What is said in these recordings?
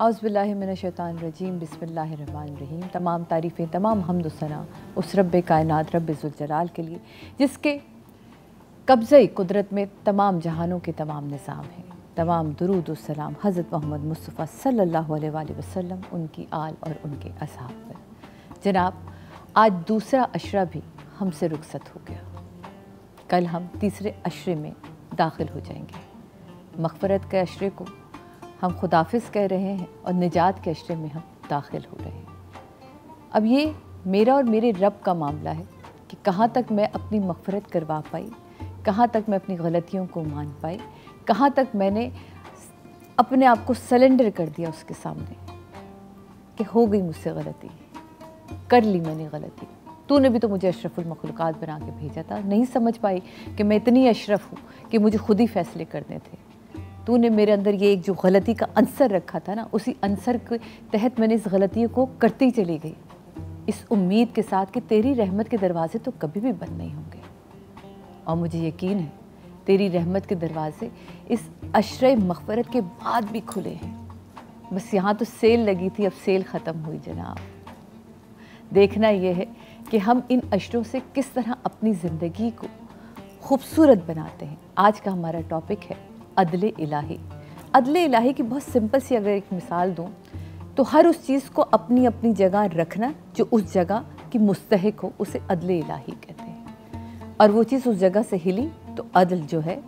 औज़ुबिल्लाहिमिनश्शैतानिर्रजीम बिस्मिल्लाहिर्रहमानिर्रहीम। तमाम तारीफ़ें, तमाम हम्द सना उस रब्बे कायनात रब्बे ज़ुल जलाल के लिए जिसके कब्ज़े कुदरत में तमाम जहानों के तमाम निज़ाम हैं। तमाम दुरूद और सलाम हज़रत मोहम्मद मुस्तफ़ा सल्लल्लाहु अलैहि वसल्लम, उनकी आल और उनके असहाब पर। जनाब, आज दूसरा अशरा भी हमसे रुखसत हो गया। कल हम तीसरे अशरे में दाखिल हो जाएंगे। मग़फ़िरत के अशरे को हम खुदाफिज़ कह रहे हैं और निजात के अशरे में हम दाखिल हो रहे हैं। अब ये मेरा और मेरे रब का मामला है कि कहाँ तक मैं अपनी मग़फ़िरत करवा पाई, कहाँ तक मैं अपनी गलतियों को मान पाई, कहाँ तक मैंने अपने आप को सरेंडर कर दिया उसके सामने कि हो गई मुझसे गलती, कर ली मैंने गलती। तूने भी तो मुझे अशरफुल मखलूक़ात बना के भेजा था। नहीं समझ पाई कि मैं इतनी अशरफ हूँ कि मुझे खुद ही फ़ैसले करने थे। तूने मेरे अंदर ये एक जो गलती का अंसर रखा था ना, उसी अंसर के तहत मैंने इस गलतियों को करती चली गई, इस उम्मीद के साथ कि तेरी रहमत के दरवाज़े तो कभी भी बंद नहीं होंगे। और मुझे यकीन है तेरी रहमत के दरवाज़े इस अशरे मग़फ़िरत के बाद भी खुले हैं। बस यहाँ तो सेल लगी थी, अब सेल ख़त्म हुई जनाब। देखना यह है कि हम इन अशरों से किस तरह अपनी ज़िंदगी को खूबसूरत बनाते हैं। आज का हमारा टॉपिक है अदले इलाही। अदले इलाही की बहुत सिंपल सी अगर एक मिसाल दूँ तो हर उस चीज़ को अपनी अपनी जगह रखना जो उस जगह की मुस्तहिक हो, उसे अदले इलाही कहते हैं। और वो चीज़ उस जगह से हिली तो अदल जो है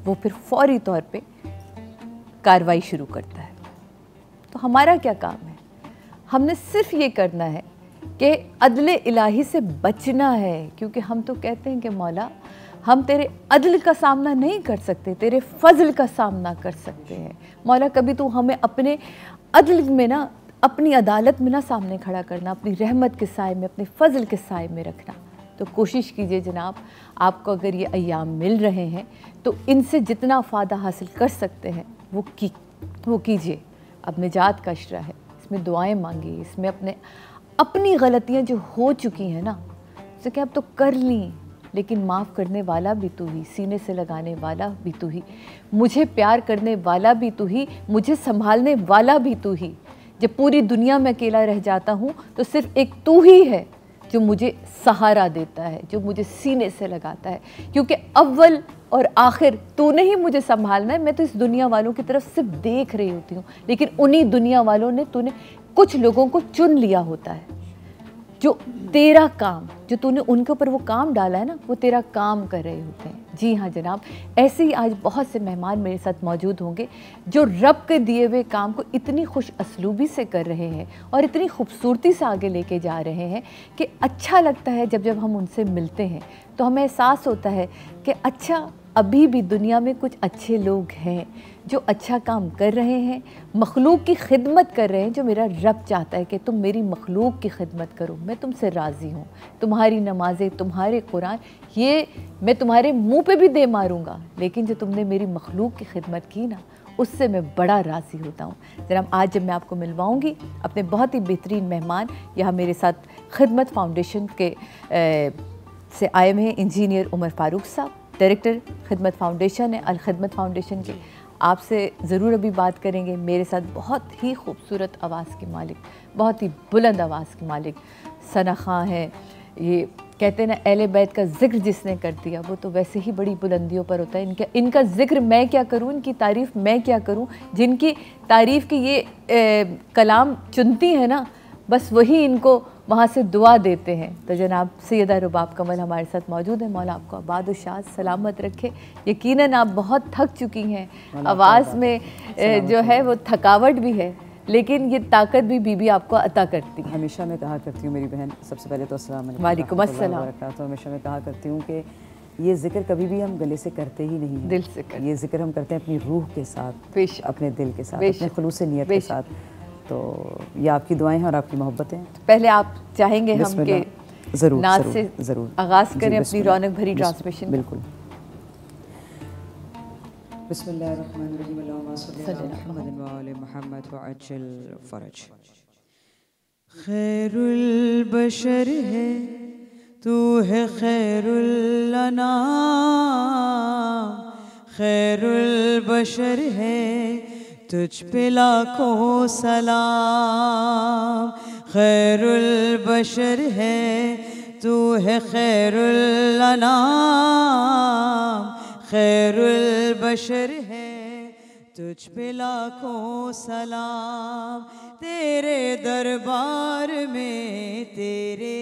वो फिर फौरी तौर पे कार्रवाई शुरू करता है। तो हमारा क्या काम है? हमने सिर्फ ये करना है कि अदले इलाही से बचना है, क्योंकि हम तो कहते हैं कि मौला हम तेरे अदल का सामना नहीं कर सकते, तेरे फ़ज़ल का सामना कर सकते हैं। मौला कभी तो हमें अपने अदल में ना, अपनी अदालत में ना सामने खड़ा करना, अपनी रहमत के साए में, अपने फ़ज़ल के साए में रखना। तो कोशिश कीजिए जनाब, आपको अगर ये अय्याम मिल रहे हैं तो इनसे जितना फ़ायदा हासिल कर सकते हैं वो कीजिए। अब निजात का अशरा है, इसमें दुआएं मांगिए, इसमें अपनी गलतियां जो हो चुकी हैं ना, उसे क्या अब तो कर ली, लेकिन माफ़ करने वाला भी तू ही, सीने से लगाने वाला भी तू ही, मुझे प्यार करने वाला भी तू ही, मुझे संभालने वाला भी तू ही। जब पूरी दुनिया में अकेला रह जाता हूँ तो सिर्फ एक तू ही है जो मुझे सहारा देता है, जो मुझे सीने से लगाता है, क्योंकि अव्वल और आखिर तूने ही मुझे संभालना है। मैं तो इस दुनिया वालों की तरफ सिर्फ देख रही होती हूँ, लेकिन उन्हीं दुनिया वालों ने, तूने कुछ लोगों को चुन लिया होता है जो तेरा काम, जो तूने उनके ऊपर वो काम डाला है ना, वो तेरा काम कर रहे होते हैं। जी हाँ जनाब, ऐसे ही आज बहुत से मेहमान मेरे साथ मौजूद होंगे जो रब के दिए हुए काम को इतनी खुश असलूबी से कर रहे हैं और इतनी खूबसूरती से आगे लेके जा रहे हैं कि अच्छा लगता है। जब हम उनसे मिलते हैं तो हमें एहसास होता है कि अच्छा, अभी भी दुनिया में कुछ अच्छे लोग हैं जो अच्छा काम कर रहे हैं, मखलूक की खिदमत कर रहे हैं, जो मेरा रब चाहता है कि तुम मेरी मखलूक की खिदमत करो। मैं तुमसे राज़ी हूँ, तुम्हारी नमाज़ें, तुम्हारे कुरान, ये मैं तुम्हारे मुंह पे भी दे मारूँगा, लेकिन जो तुमने मेरी मखलूक की खिदमत की ना, उससे मैं बड़ा राज़ी होता हूँ। ज़रा आज जब मैं आपको मिलवाऊँगी अपने बहुत ही बेहतरीन मेहमान, यहाँ मेरे साथ खिदमत फाउंडेशन के से आए हुए हैं इंजीनियर उमर फ़ारूक साहब, डायरेक्टर खिदमत फाउंडेशन है, अल खिदमत फाउंडेशन के। आपसे ज़रूर अभी बात करेंगे। मेरे साथ बहुत ही खूबसूरत आवाज़ के मालिक, बहुत ही बुलंद आवाज़ के मालिक सना खां हैं। ये कहते हैं ना, अहले बैत का ज़िक्र जिसने कर दिया वो तो वैसे ही बड़ी बुलंदियों पर होता है। इनका ज़िक्र मैं क्या करूँ, इनकी तारीफ़ मैं क्या करूँ। जिनकी तारीफ़ की ये कलाम चुनती है ना, बस वही इनको वहाँ से दुआ देते हैं। तो जनाब सैयदा रुबाब कमल हमारे साथ मौजूद है। मौला आपको आबाद और शाद सलामत रखे। यकीनन आप बहुत थक चुकी हैं, आवाज़ में जो है वो थकावट भी है, लेकिन ये ताकत भी बीबी आपको अता करती है। हमेशा मैं कहा करती हूँ, मेरी बहन, सबसे पहले तो अस्सलाम वालेकुम। वालेकुम अस्सलाम। तो हमेशा मैं कहा करती हूँ कि ये ज़िक्र कभी भी हम गले से करते ही नहीं हैं, दिल से करते। ये ज़िक्र हम करते हैं अपनी रूह के साथ, अपने दिल के साथ, अपने खुलूस नियत के साथ। तो ये आपकी दुआएं हैं और आपकी मोहब्बतें। पहले आप चाहेंगे हम के ज़रूर नात से ज़रूर आगाज़ करें अपनी रौनक भरी ट्रांसमिशन। बिल्कुल। बिस्मिल्लाहिर्रहमानिर्रहीम, अल्लाहुम्मा सल्ली अला मुहम्मद व आले मुहम्मद व अज्जिल फरज। खैरुल बशर है तू, है खैरुल अनाम, खैरुल बशर है तुझ पे लाखों सलाम। खैरुल बशर है तू है खैरुल अनाम, खैरुल बशर है तुझ पे लाखों सलाम। तेरे दरबार में, तेरे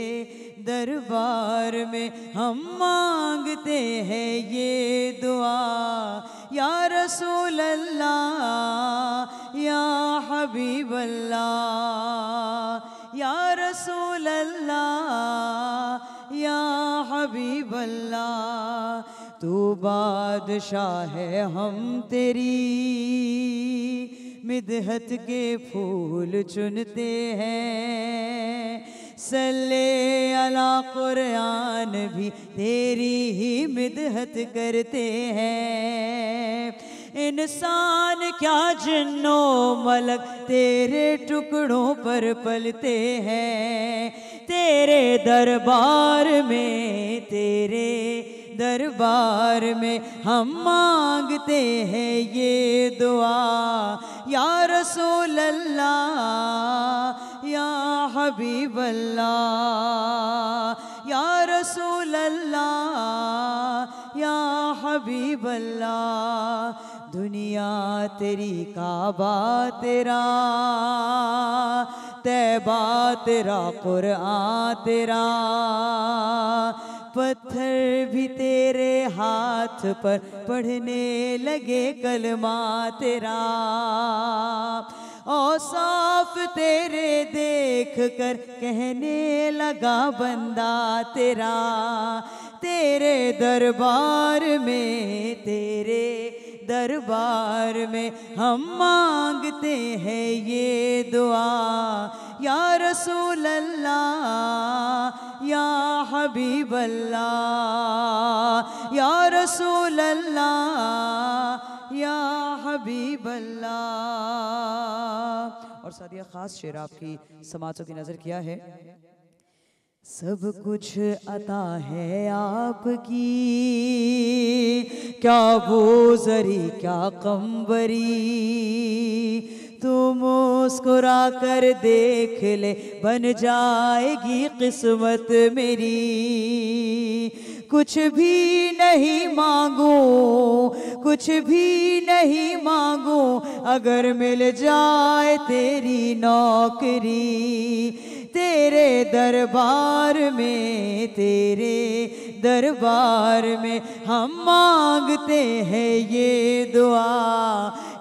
दरबार में हम मांगते हैं ये दुआ, या रसूल अल्लाह या हबीब अल्लाह, या रसूल अल्लाह या हबीब अल्लाह। तू बादशाह है हम तेरी मिदहत के फूल चुनते हैं, सल्ले अला कुरान भी तेरी ही मिदहत करते हैं। इंसान क्या जिन्नो मलक तेरे टुकड़ों पर पलते हैं, तेरे दरबार में, तेरे दरबार में हम मांगते हैं ये दुआ, या रसूल अल्लाह या हबीब अल्लाह, या रसूल अल्लाह या हबीब अल्लाह। दुनिया तेरी काबा तेरा, तैबा तेरा कुरआन तेरा, पत्थर भी तेरे हाथ पर पढ़ने लगे कलमा तेरा। औसाफ तेरे देख कर कहने लगा बंदा तेरा, तेरे दरबार में, तेरे दरबार में हम मांगते हैं ये दुआ, या रसूल अल्लाह या हबीब अल्लाह, या रसूल अल्लाह या हबीब अल्लाह। और सादिया ख़ास शेर आपकी समातों की नज़र किया है। सब कुछ अता है आपकी, क्या वो जरी क्या कमबरी, तू मुस्कुरा कर देख ले बन जाएगी किस्मत मेरी। कुछ भी नहीं मांगू, कुछ भी नहीं मांगू, अगर मिल जाए तेरी नौकरी, तेरे दरबार में, तेरे दरबार में हम मांगते हैं ये दुआ,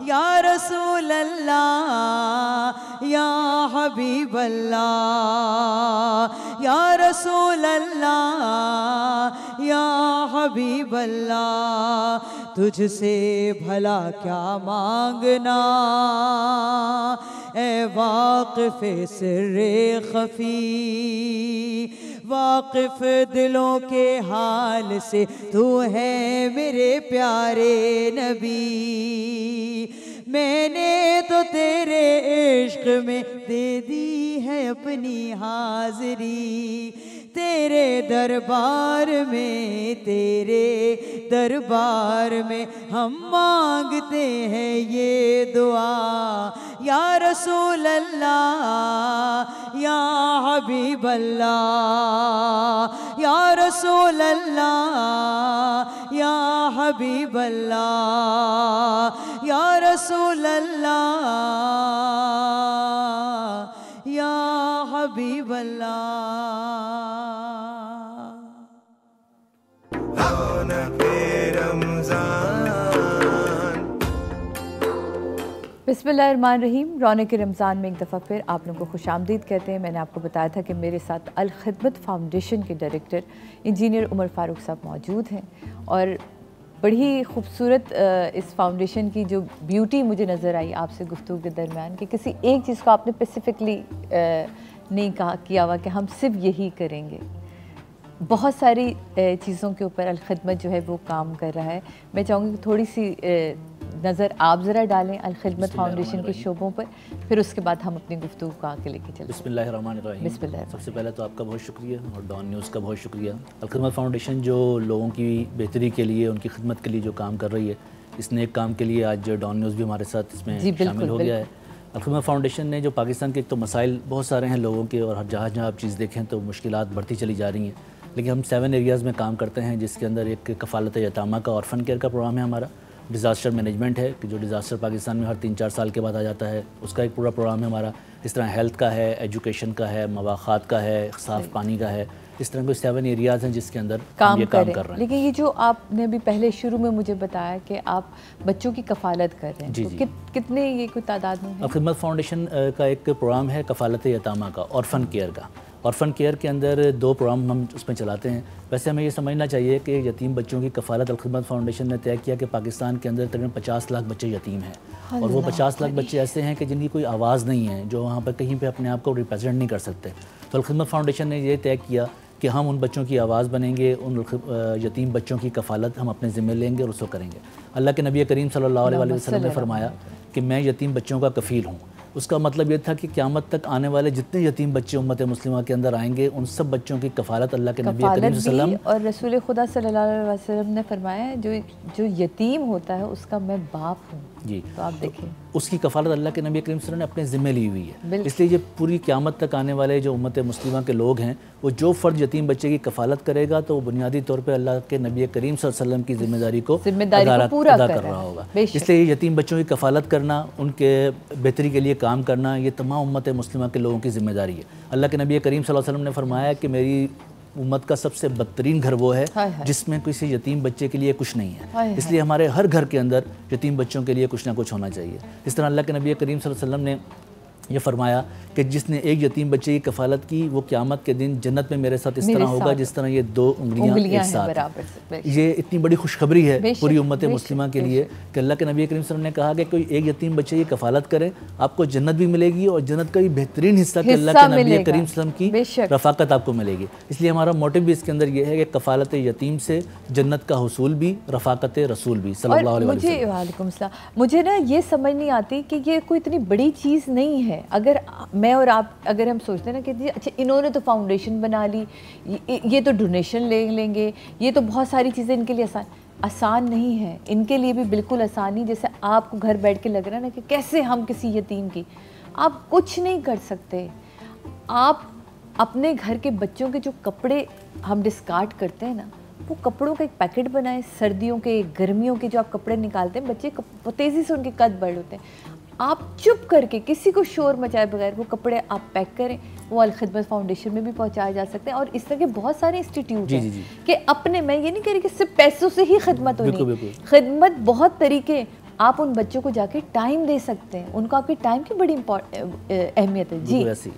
या रसूल अल्लाह या हबीब अल्लाह, या रसूल अल्लाह या हबीब अल्लाह। तुझसे भला क्या मांगना ए वाक़िफ़ सिर्रे खफ़ी, वाक़िफ़ दिलों के हाल से तू है मेरे प्यारे नबी। मैंने तो तेरे इश्क में दे दी है अपनी हाज़री, तेरे दरबार में, तेरे दरबार में हम मांगते हैं ये दुआ, या रसूल अल्लाह या हबीब अल्लाह, या रसूल अल्लाह या हबीब अल्लाह, या रसूल अल्लाह या हबीब अल्लाह। बिस्मिल्लाहिर्रहमानिर्रहीम। रौनक रमज़ान में एक दफ़ा फिर आप लोगों को खुशामदीद कहते हैं। मैंने आपको बताया था कि मेरे साथ अल खिदमत फाउंडेशन के डायरेक्टर इंजीनियर उमर फ़ारूक साहब मौजूद हैं, और बड़ी खूबसूरत इस फाउंडेशन की जो ब्यूटी मुझे नज़र आई आपसे गुफ्तगू के दरमियान, कि किसी एक चीज़ को आपने स्पेसिफ़िकली नहीं कहा किया हुआ कि हम सिर्फ यही करेंगे। बहुत सारी चीज़ों के ऊपर अल खिदमत जो है वो काम कर रहा है। मैं चाहूँगी कि थोड़ी सी नज़र आप ज़रा डालें अल खिदमत फाउंडेशन के शोबों पर, फिर उसके बाद हम अपनी गुफ्तगू को आगे लेके चलते हैं। बिस्मिल्लाहिर्रहमानिर्रहीम। बिस्मिल्लाह। सबसे पहले तो आपका बहुत शुक्रिया और डॉन न्यूज़ का बहुत शुक्रिया। अल खिदमत फाउंडेशन जो लोगों की बेहतरी के लिए, उनकी खिदमत के लिए जो काम कर रही है, इस नेक काम के लिए आज डॉन न्यूज़ भी हमारे साथ इसमें शामिल हो गया है। अल-खिदमत फाउंडेशन ने जो पाकिस्तान के एक तो मसाइल बहुत सारे हैं लोगों के, और जहाँ जहाँ आप चीज़ देखें तो मुश्किलात बढ़ती चली जा रही हैं, लेकिन हम 7 एरियाज़ में काम करते हैं, जिसके अंदर एक कफ़ालत यतामा का ऑर्फन केयर का प्रोग्राम है हमारा, डिज़ास्टर मैनेजमेंट है कि जो डिज़ास्टर पाकिस्तान में हर 3-4 साल के बाद आ जाता है, उसका एक पूरा प्रोग्राम है हमारा। इस तरह हेल्थ का है, एजुकेशन का है, मवाख़ात का है, साफ़ पानी का है। इस तरह के 7 एरियाज़ हैं जिसके अंदर काम कर रहे हैं। लेकिन ये जो आपने अभी पहले शुरू में मुझे बताया कि आप बच्चों की कफ़ालत कर रहे हैं, जी, तो जी। कितने ये कोई तादाद में है? अल-खिदमत फाउंडेशन का एक प्रोग्राम है कफ़ालत यतामा का, ऑर्फन केयर का। ऑर्फन केयर के अंदर 2 प्रोग्राम हम उसमें चलाते हैं। वैसे हमें ये समझना चाहिए कि यतीम बच्चों की कफ़ालत अल-खिदमत फाउंडेशन ने तय किया कि पाकिस्तान के अंदर तकरीबन 50 लाख बच्चे यतीम हैं, और वो 50 लाख बच्चे ऐसे हैं कि जिनकी कोई आवाज़ नहीं है, जो वहाँ पर कहीं पे अपने आप को रिप्रेजेंट नहीं कर सकते। तो अल-खिदमत फाउंडेशन ने ये तय किया कि हम उन बच्चों की आवाज़ बनेंगे, उन यतीम बच्चों की कफ़ालत हम अपने ज़िम्मे लेंगे और उसको करेंगे। अल्लाह के नबी करीम सल्लल्लाहु अलैहि वसल्लम ने फरमाया कि मैं यतीम बच्चों का कफ़ील हूँ। उसका मतलब ये था कि क़यामत तक आने वाले जितने यतीम बच्चे उम्मत मुस्लिमा के अंदर आएंगे, उन सब बच्चों की कफ़ालत अल्लाह के नबी करीम सल्लल्लाहु अलैहि वसल्लम और रसूल खुदा सल्लल्लाहु अलैहि वसल्लम ने फरमाया जो यतीम होता है उसका मैं बाप हूँ। जी, तो आप देखिए उसकी कफ़ालत अल्लाह के नबी करीम सल्लल्लाहु अलैहि वसल्लम ने अपने ज़िम्मे ली हुई है। इसलिए ये पूरी क़यामत तक आने वाले जो उम्मत मुस्लिमा के लोग हैं, वो जो फ़र्द यतीम बच्चे की कफ़ालत करेगा तो वो बुनियादी तौर पर अल्लाह के नबी करीम सल्लल्लाहु अलैहि वसल्लम की ज़िम्मेदारी को पूरा कर रहा होगा। इसलिए यतीम बच्चों की कफ़ालत करना, उनके बेहतरी के लिए काम करना, ये तमाम उम्मत मुस्लिमा के लोगों की ज़िम्मेदारी है। अल्लाह के नबी करीम सल्लल्लाहु अलैहि वसल्लम ने फरमाया कि मेरी उम्मत का सबसे बदतरीन घर वो है जिसमें किसी यतीम बच्चे के लिए कुछ नहीं है। इसलिए हमारे हर घर के अंदर यतीम बच्चों के लिए कुछ ना कुछ होना चाहिए। इस तरह अल्लाह के नबी करीम सल्लल्लाहु अलैहि वसल्लम ने ये फरमाया कि जिसने एक यतीम बच्चे की कफ़ालत की वो क़यामत के दिन जन्नत में मेरे साथ इस तरह होगा जिस तरह ये 2 उंगलियां एक साथ। ये इतनी बड़ी खुशखबरी है पूरी उम्मत मुस्लिमा के लिए कि अल्लाह के नबी करीम सल्लल्लाहु अलैहि वसल्लम ने कहा कि कोई एक यतीम बच्चे की कफ़ालत करे, आपको जन्नत भी मिलेगी, और जन्नत का भी बेहतरीन हिस्सा कि अल्लाह के नबी करीम सल्लल्लाहु अलैहि वसल्लम की रफ़ाकत आपको मिलेगी। इसलिए हमारा मोटिव भी इसके अंदर ये है कि कफ़ालत यतीम से जन्नत का हुसूल भी, रफ़ाकत रसूल भी सल्लल्लाहु अलैहि वसल्लम। वालेकुम सलाम। मुझे ना ये समझ नहीं आती कि ये कोई इतनी बड़ी चीज़ नहीं है। अगर मैं और आप अगर हम सोचते हैं ना कि अच्छा इन्होंने तो फाउंडेशन बना ली, ये तो डोनेशन ले लेंगे, ये तो बहुत सारी चीज़ें इनके लिए आसान नहीं है। इनके लिए भी बिल्कुल आसान नहीं। जैसे आपको घर बैठ के लग रहा है ना कि कैसे हम किसी यतीम की, आप कुछ नहीं कर सकते। आप अपने घर के बच्चों के जो कपड़े हम डिस्कार्ड करते हैं ना, वो कपड़ों का एक पैकेट बनाएं। सर्दियों के, गर्मियों के जो आप कपड़े निकालते हैं, बच्चे तेज़ी से उनके कद बढ़ होते हैं, आप चुप करके किसी को शोर मचाए बगैर वो कपड़े आप पैक करें, वो अल-खिदमत फाउंडेशन में भी पहुंचाए जा सकते हैं। और इस तरह के बहुत सारे इंस्टीट्यूट हैं कि अपने, मैं ये नहीं कह रही कि सिर्फ पैसों से ही खिदमत होनी, खिदमत बहुत तरीके, आप उन बच्चों को जाके टाइम दे सकते हैं, उनको आपके टाइम की बड़ी अहमियत है। जी,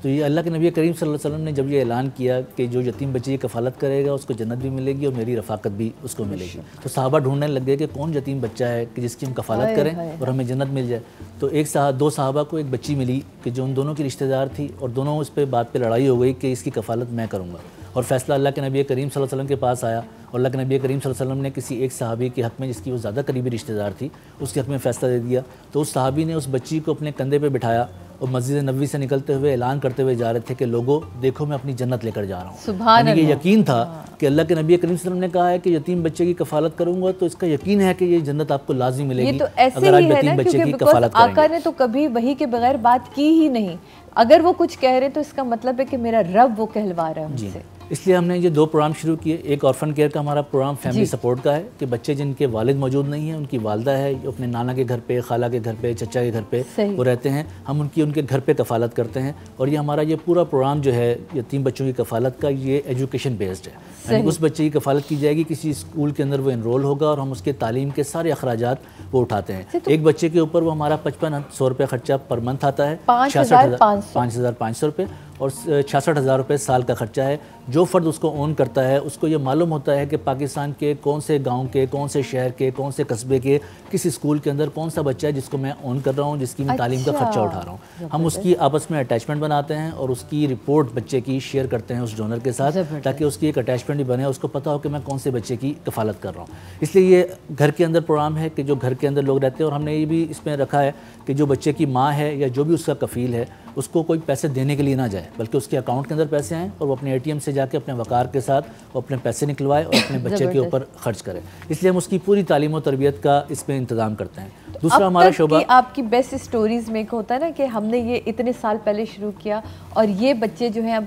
तो ये अल्लाह के नबी करीम सल्लल्लाहु अलैहि वसल्लम ने जब ये ऐलान किया कि जो यतीम बच्चे की कफ़ालत करेगा उसको जन्नत भी मिलेगी और मेरी रफ़ाकत भी उसको मिलेगी, तो सहाबा ढूंढने लग गए कि कौन यतीम बच्चा है कि जिसकी हम कफ़ालत करें और हमें जन्नत मिल जाए। तो 2 सहाबा को एक बच्ची मिली कि जो उन दोनों की रिश्तेदार थी, और दोनों उस पर बात पर लड़ाई हो गई कि इसकी कफ़ालत मैं करूँगा, और फ़ैसला अल्लाह के नबी करीम सल्लल्लाहु अलैहि वसल्लम के पास आया। और अल्लाह के नबी करीम सल्लल्लाहु अलैहि वसल्लम ने किसी एक सहाबी के हक़ में, जिसकी वो ज़्यादा करीबी रिश्तेदार थी, उसके हक़ में फ़ैसला दे दिया। तो उस सहाबी ने उस बच्ची को अपने कंधे पर बिठाया और मस्जिद नबवी से निकलते हुए ऐलान करते हुए जा रहे थे कि लोगों देखो मैं अपनी जन्नत लेकर जा रहा हूँ। सुभान अल्लाह। ये यकीन था कि अल्लाह के नबी करीम सल्लल्लाहु अलैहि वसल्लम ने कहा है कि यतीम बच्चे की कफ़ालत करूँगा तो इसका यकीन है कि ये जन्नत आपको लाजिम मिलेगी। ये तो ऐसे ही है ना, क्योंकि आका ने तो कभी वही के बगैर बात की ही नहीं। अगर वो कुछ कह रहे तो इसका मतलब है कि मेरा रब वो कहलवा रहा है मुझसे। इसलिए हमने ये 2 प्रोग्राम शुरू किए। एक ऑर्फन केयर का हमारा प्रोग्राम फैमिली सपोर्ट का है कि बच्चे जिनके वालिद मौजूद नहीं हैं, उनकी वालदा है, अपने नाना के घर पे, खाला के घर पे, चचा के घर पे वो रहते हैं, हम उनके घर पे कफ़ालत करते हैं। और ये हमारा ये पूरा प्रोग्राम जो है यतीम बच्चों की कफ़ालत का, ये एजुकेशन बेस्ड है। यानी उस बच्चे की कफ़ालत की जाएगी, किसी स्कूल के अंदर वो इनरोल होगा और हम उसके तालीम के सारे अखराजात वो उठाते हैं। एक बच्चे के ऊपर वो हमारा 5500 रुपये ख़र्चा पर मंथ आता है, 5500 रुपये, और 66,000 रुपये साल का ख़र्चा है। जो फ़र्द उसको ओन करता है उसको ये मालूम होता है कि पाकिस्तान के कौन से गांव के, कौन से शहर के, कौन से कस्बे के किस स्कूल के अंदर कौन सा बच्चा है जिसको मैं ओन कर रहा हूँ, जिसकी मैं तालीम का ख़र्चा उठा रहा हूँ। हम उसकी आपस में अटैचमेंट बनाते हैं और उसकी रिपोर्ट बच्चे की शेयर करते हैं उस डोनर के साथ, ताकि उसकी एक अटैचमेंट भी बने, उसको पता हो कि मैं कौन से बच्चे की कफ़ालत कर रहा हूँ। इसलिए ये घर के अंदर प्रोग्राम है कि जो घर के अंदर लोग रहते हैं, और हमने ये भी इसमें रखा है कि जो बच्चे की माँ है या जो भी उसका कफ़ील है उसको कोई पैसे देने के लिए ना जाए, जाए, बल्कि उसके अकाउंट के अंदर पैसे आएँ और वो अपने ATM से जाके अपने वकार के साथ वो अपने पैसे निकलवाए और अपने बच्चे के ऊपर खर्च करे। इसलिए हम उसकी पूरी तालीम और तरबियत का इसमें इंतज़ाम करते हैं। दूसरा हमारा शोबा, आपकी बेस्ट स्टोरीज़ में होता है ना कि हमने ये इतने साल पहले शुरू किया और ये बच्चे जो हैं अब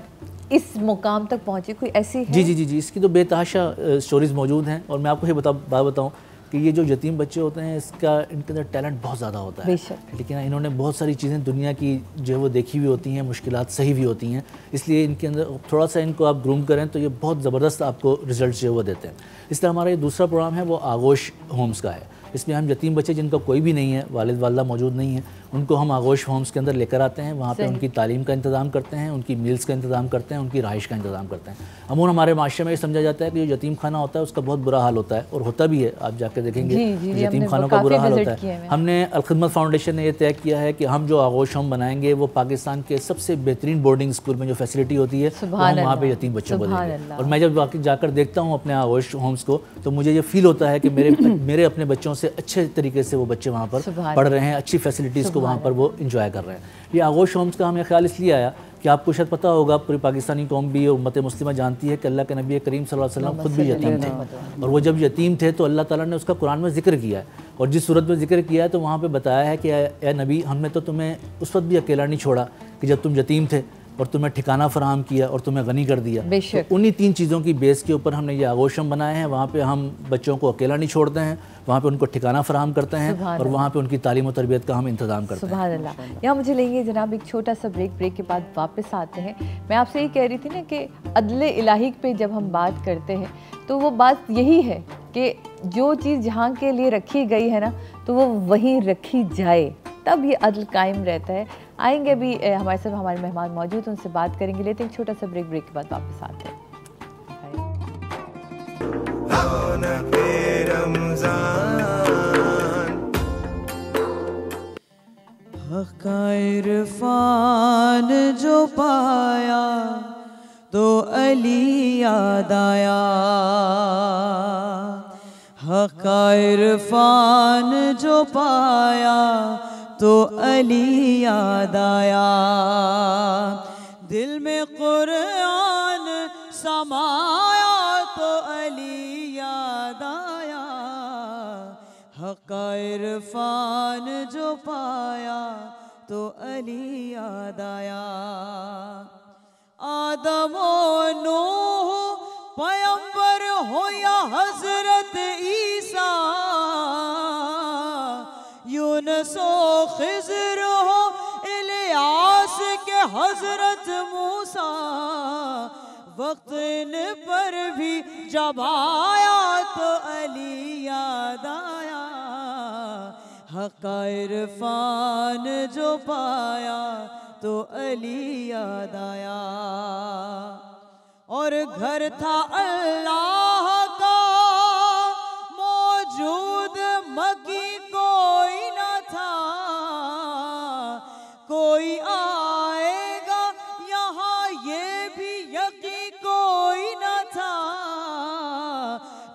इस मुकाम तक पहुँचे, कोई ऐसी है? जी, इसकी तो बेतहाशा स्टोरीज़ मौजूद हैं। और मैं आपको ये बात बताऊँ कि ये जो यतीम बच्चे होते हैं इसका इनके अंदर टैलेंट बहुत ज़्यादा होता है, लेकिन इन्होंने बहुत सारी चीज़ें दुनिया की जो है वो देखी हुई होती हैं, मुश्किलात सही भी होती हैं, इसलिए इनके अंदर थोड़ा सा इनको आप ग्रूम करें तो ये बहुत ज़बरदस्त आपको रिजल्ट जो है वो देते हैं। इस तरह हमारा ये दूसरा प्रोग्राम है वो आगोश होम्स का है। इसमें हम यतीम बच्चे जिनका कोई भी नहीं है, वालिद वालिदा मौजूद नहीं है, उनको हम आगोश होम्स के अंदर लेकर आते हैं। वहाँ पे उनकी तालीम का इंतज़ाम करते हैं, उनकी मील्स का इंतज़ाम करते हैं, उनकी रहाइश का इंतज़ाम करते हैं। अमूमन हमारे माशरे में ये समझा जाता है कि जो यतीम खाना होता है उसका बहुत बुरा हाल होता है, और होता भी है। आप जाकर देखेंगे यतीम खानों का बुरा हाल होता है। हमने अल-खिदमत फाउंडेशन ने यह तय किया है कि हम जो आगोश होम बनाएंगे वो पाकिस्तान के सबसे बेहतरीन बोर्डिंग स्कूल में जो फैसिलिटी होती है वो हम वहाँ पर यतीम बच्चों को देंगे। और मैं जब जाकर देखता हूँ अपने आगोश होम्स को तो मुझे ये फील होता है कि मेरे अपने बच्चों से अच्छे तरीके से वो बच्चे वहाँ पर पढ़ रहे हैं, अच्छी फैसिलिटीज़ को वहाँ पर वो इंजॉय कर रहे हैं। ये आगोश होम्स का हमें ख्याल इसलिए आया कि आपको शायद पता होगा, पूरी पाकिस्तानी कौम भी उम्मत मुस्लिमा जानती है कि अल्लाह के नबी करीम सल्लल्लाहु अलैहि वसल्लम खुद भी यतीम थे, और वो जब यतीम थे तो अल्लाह ताला ने उसका कुरान में जिक्र किया है, और जिस सूरत में जिक्र किया है तो वहाँ पे बताया है कि ए नबी, हमने तो तुम्हें उस वक्त भी अकेला नहीं छोड़ा कि जब तुम यतीम थे, और तुम्हें ठिकाना फराहम किया और तुम्हें गनी कर दिया। तो उन्हीं 3 चीज़ों की बेस के ऊपर हमने ये आगोशम बनाए हैं। वहाँ पे हम बच्चों को अकेला नहीं छोड़ते हैं, वहाँ पे उनको ठिकाना फराहम करते हैं, और वहाँ पे उनकी तालीम और तरबियत का हम इंतज़ाम करते हैं। सुभान अल्लाह। यहाँ मुझे लेंगे जनाब एक छोटा सा ब्रेक के बाद वापस आते हैं। मैं आपसे ये कह रही थी ना कि अदले इलाही पे जब हम बात करते हैं तो वो बात यही है कि जो चीज़ जहाँ के लिए रखी गई है ना तो वो वहीं रखी जाए, तब ये अदल कायम रहता है। आएंगे अभी हमारे साथ हमारे मेहमान मौजूद हैं, उनसे बात करेंगे। लेते हैं छोटा सा ब्रेक के बाद वापस आते हैं। इरफान जो पाया तो अली याद आया, हक़ा इरफान जो पाया तो अली याद आया, दिल में कुरान समाया तो अली याद आया, हक़ा इरफान जो पाया तो अली याद आया। आदम और नूह पैगंबर हो या हज़रत ईसा, यूनुस और खिज़र हो इलियास के हज़रत मूसा, वक्त इन पर भी जब आया तो अली याद आया, हक़ा इरफान जो पाया तो अली याद आया। और घर था अल्लाह का मौजूद मकी कोई न था, कोई आएगा यहाँ ये भी यकीन कोई न था,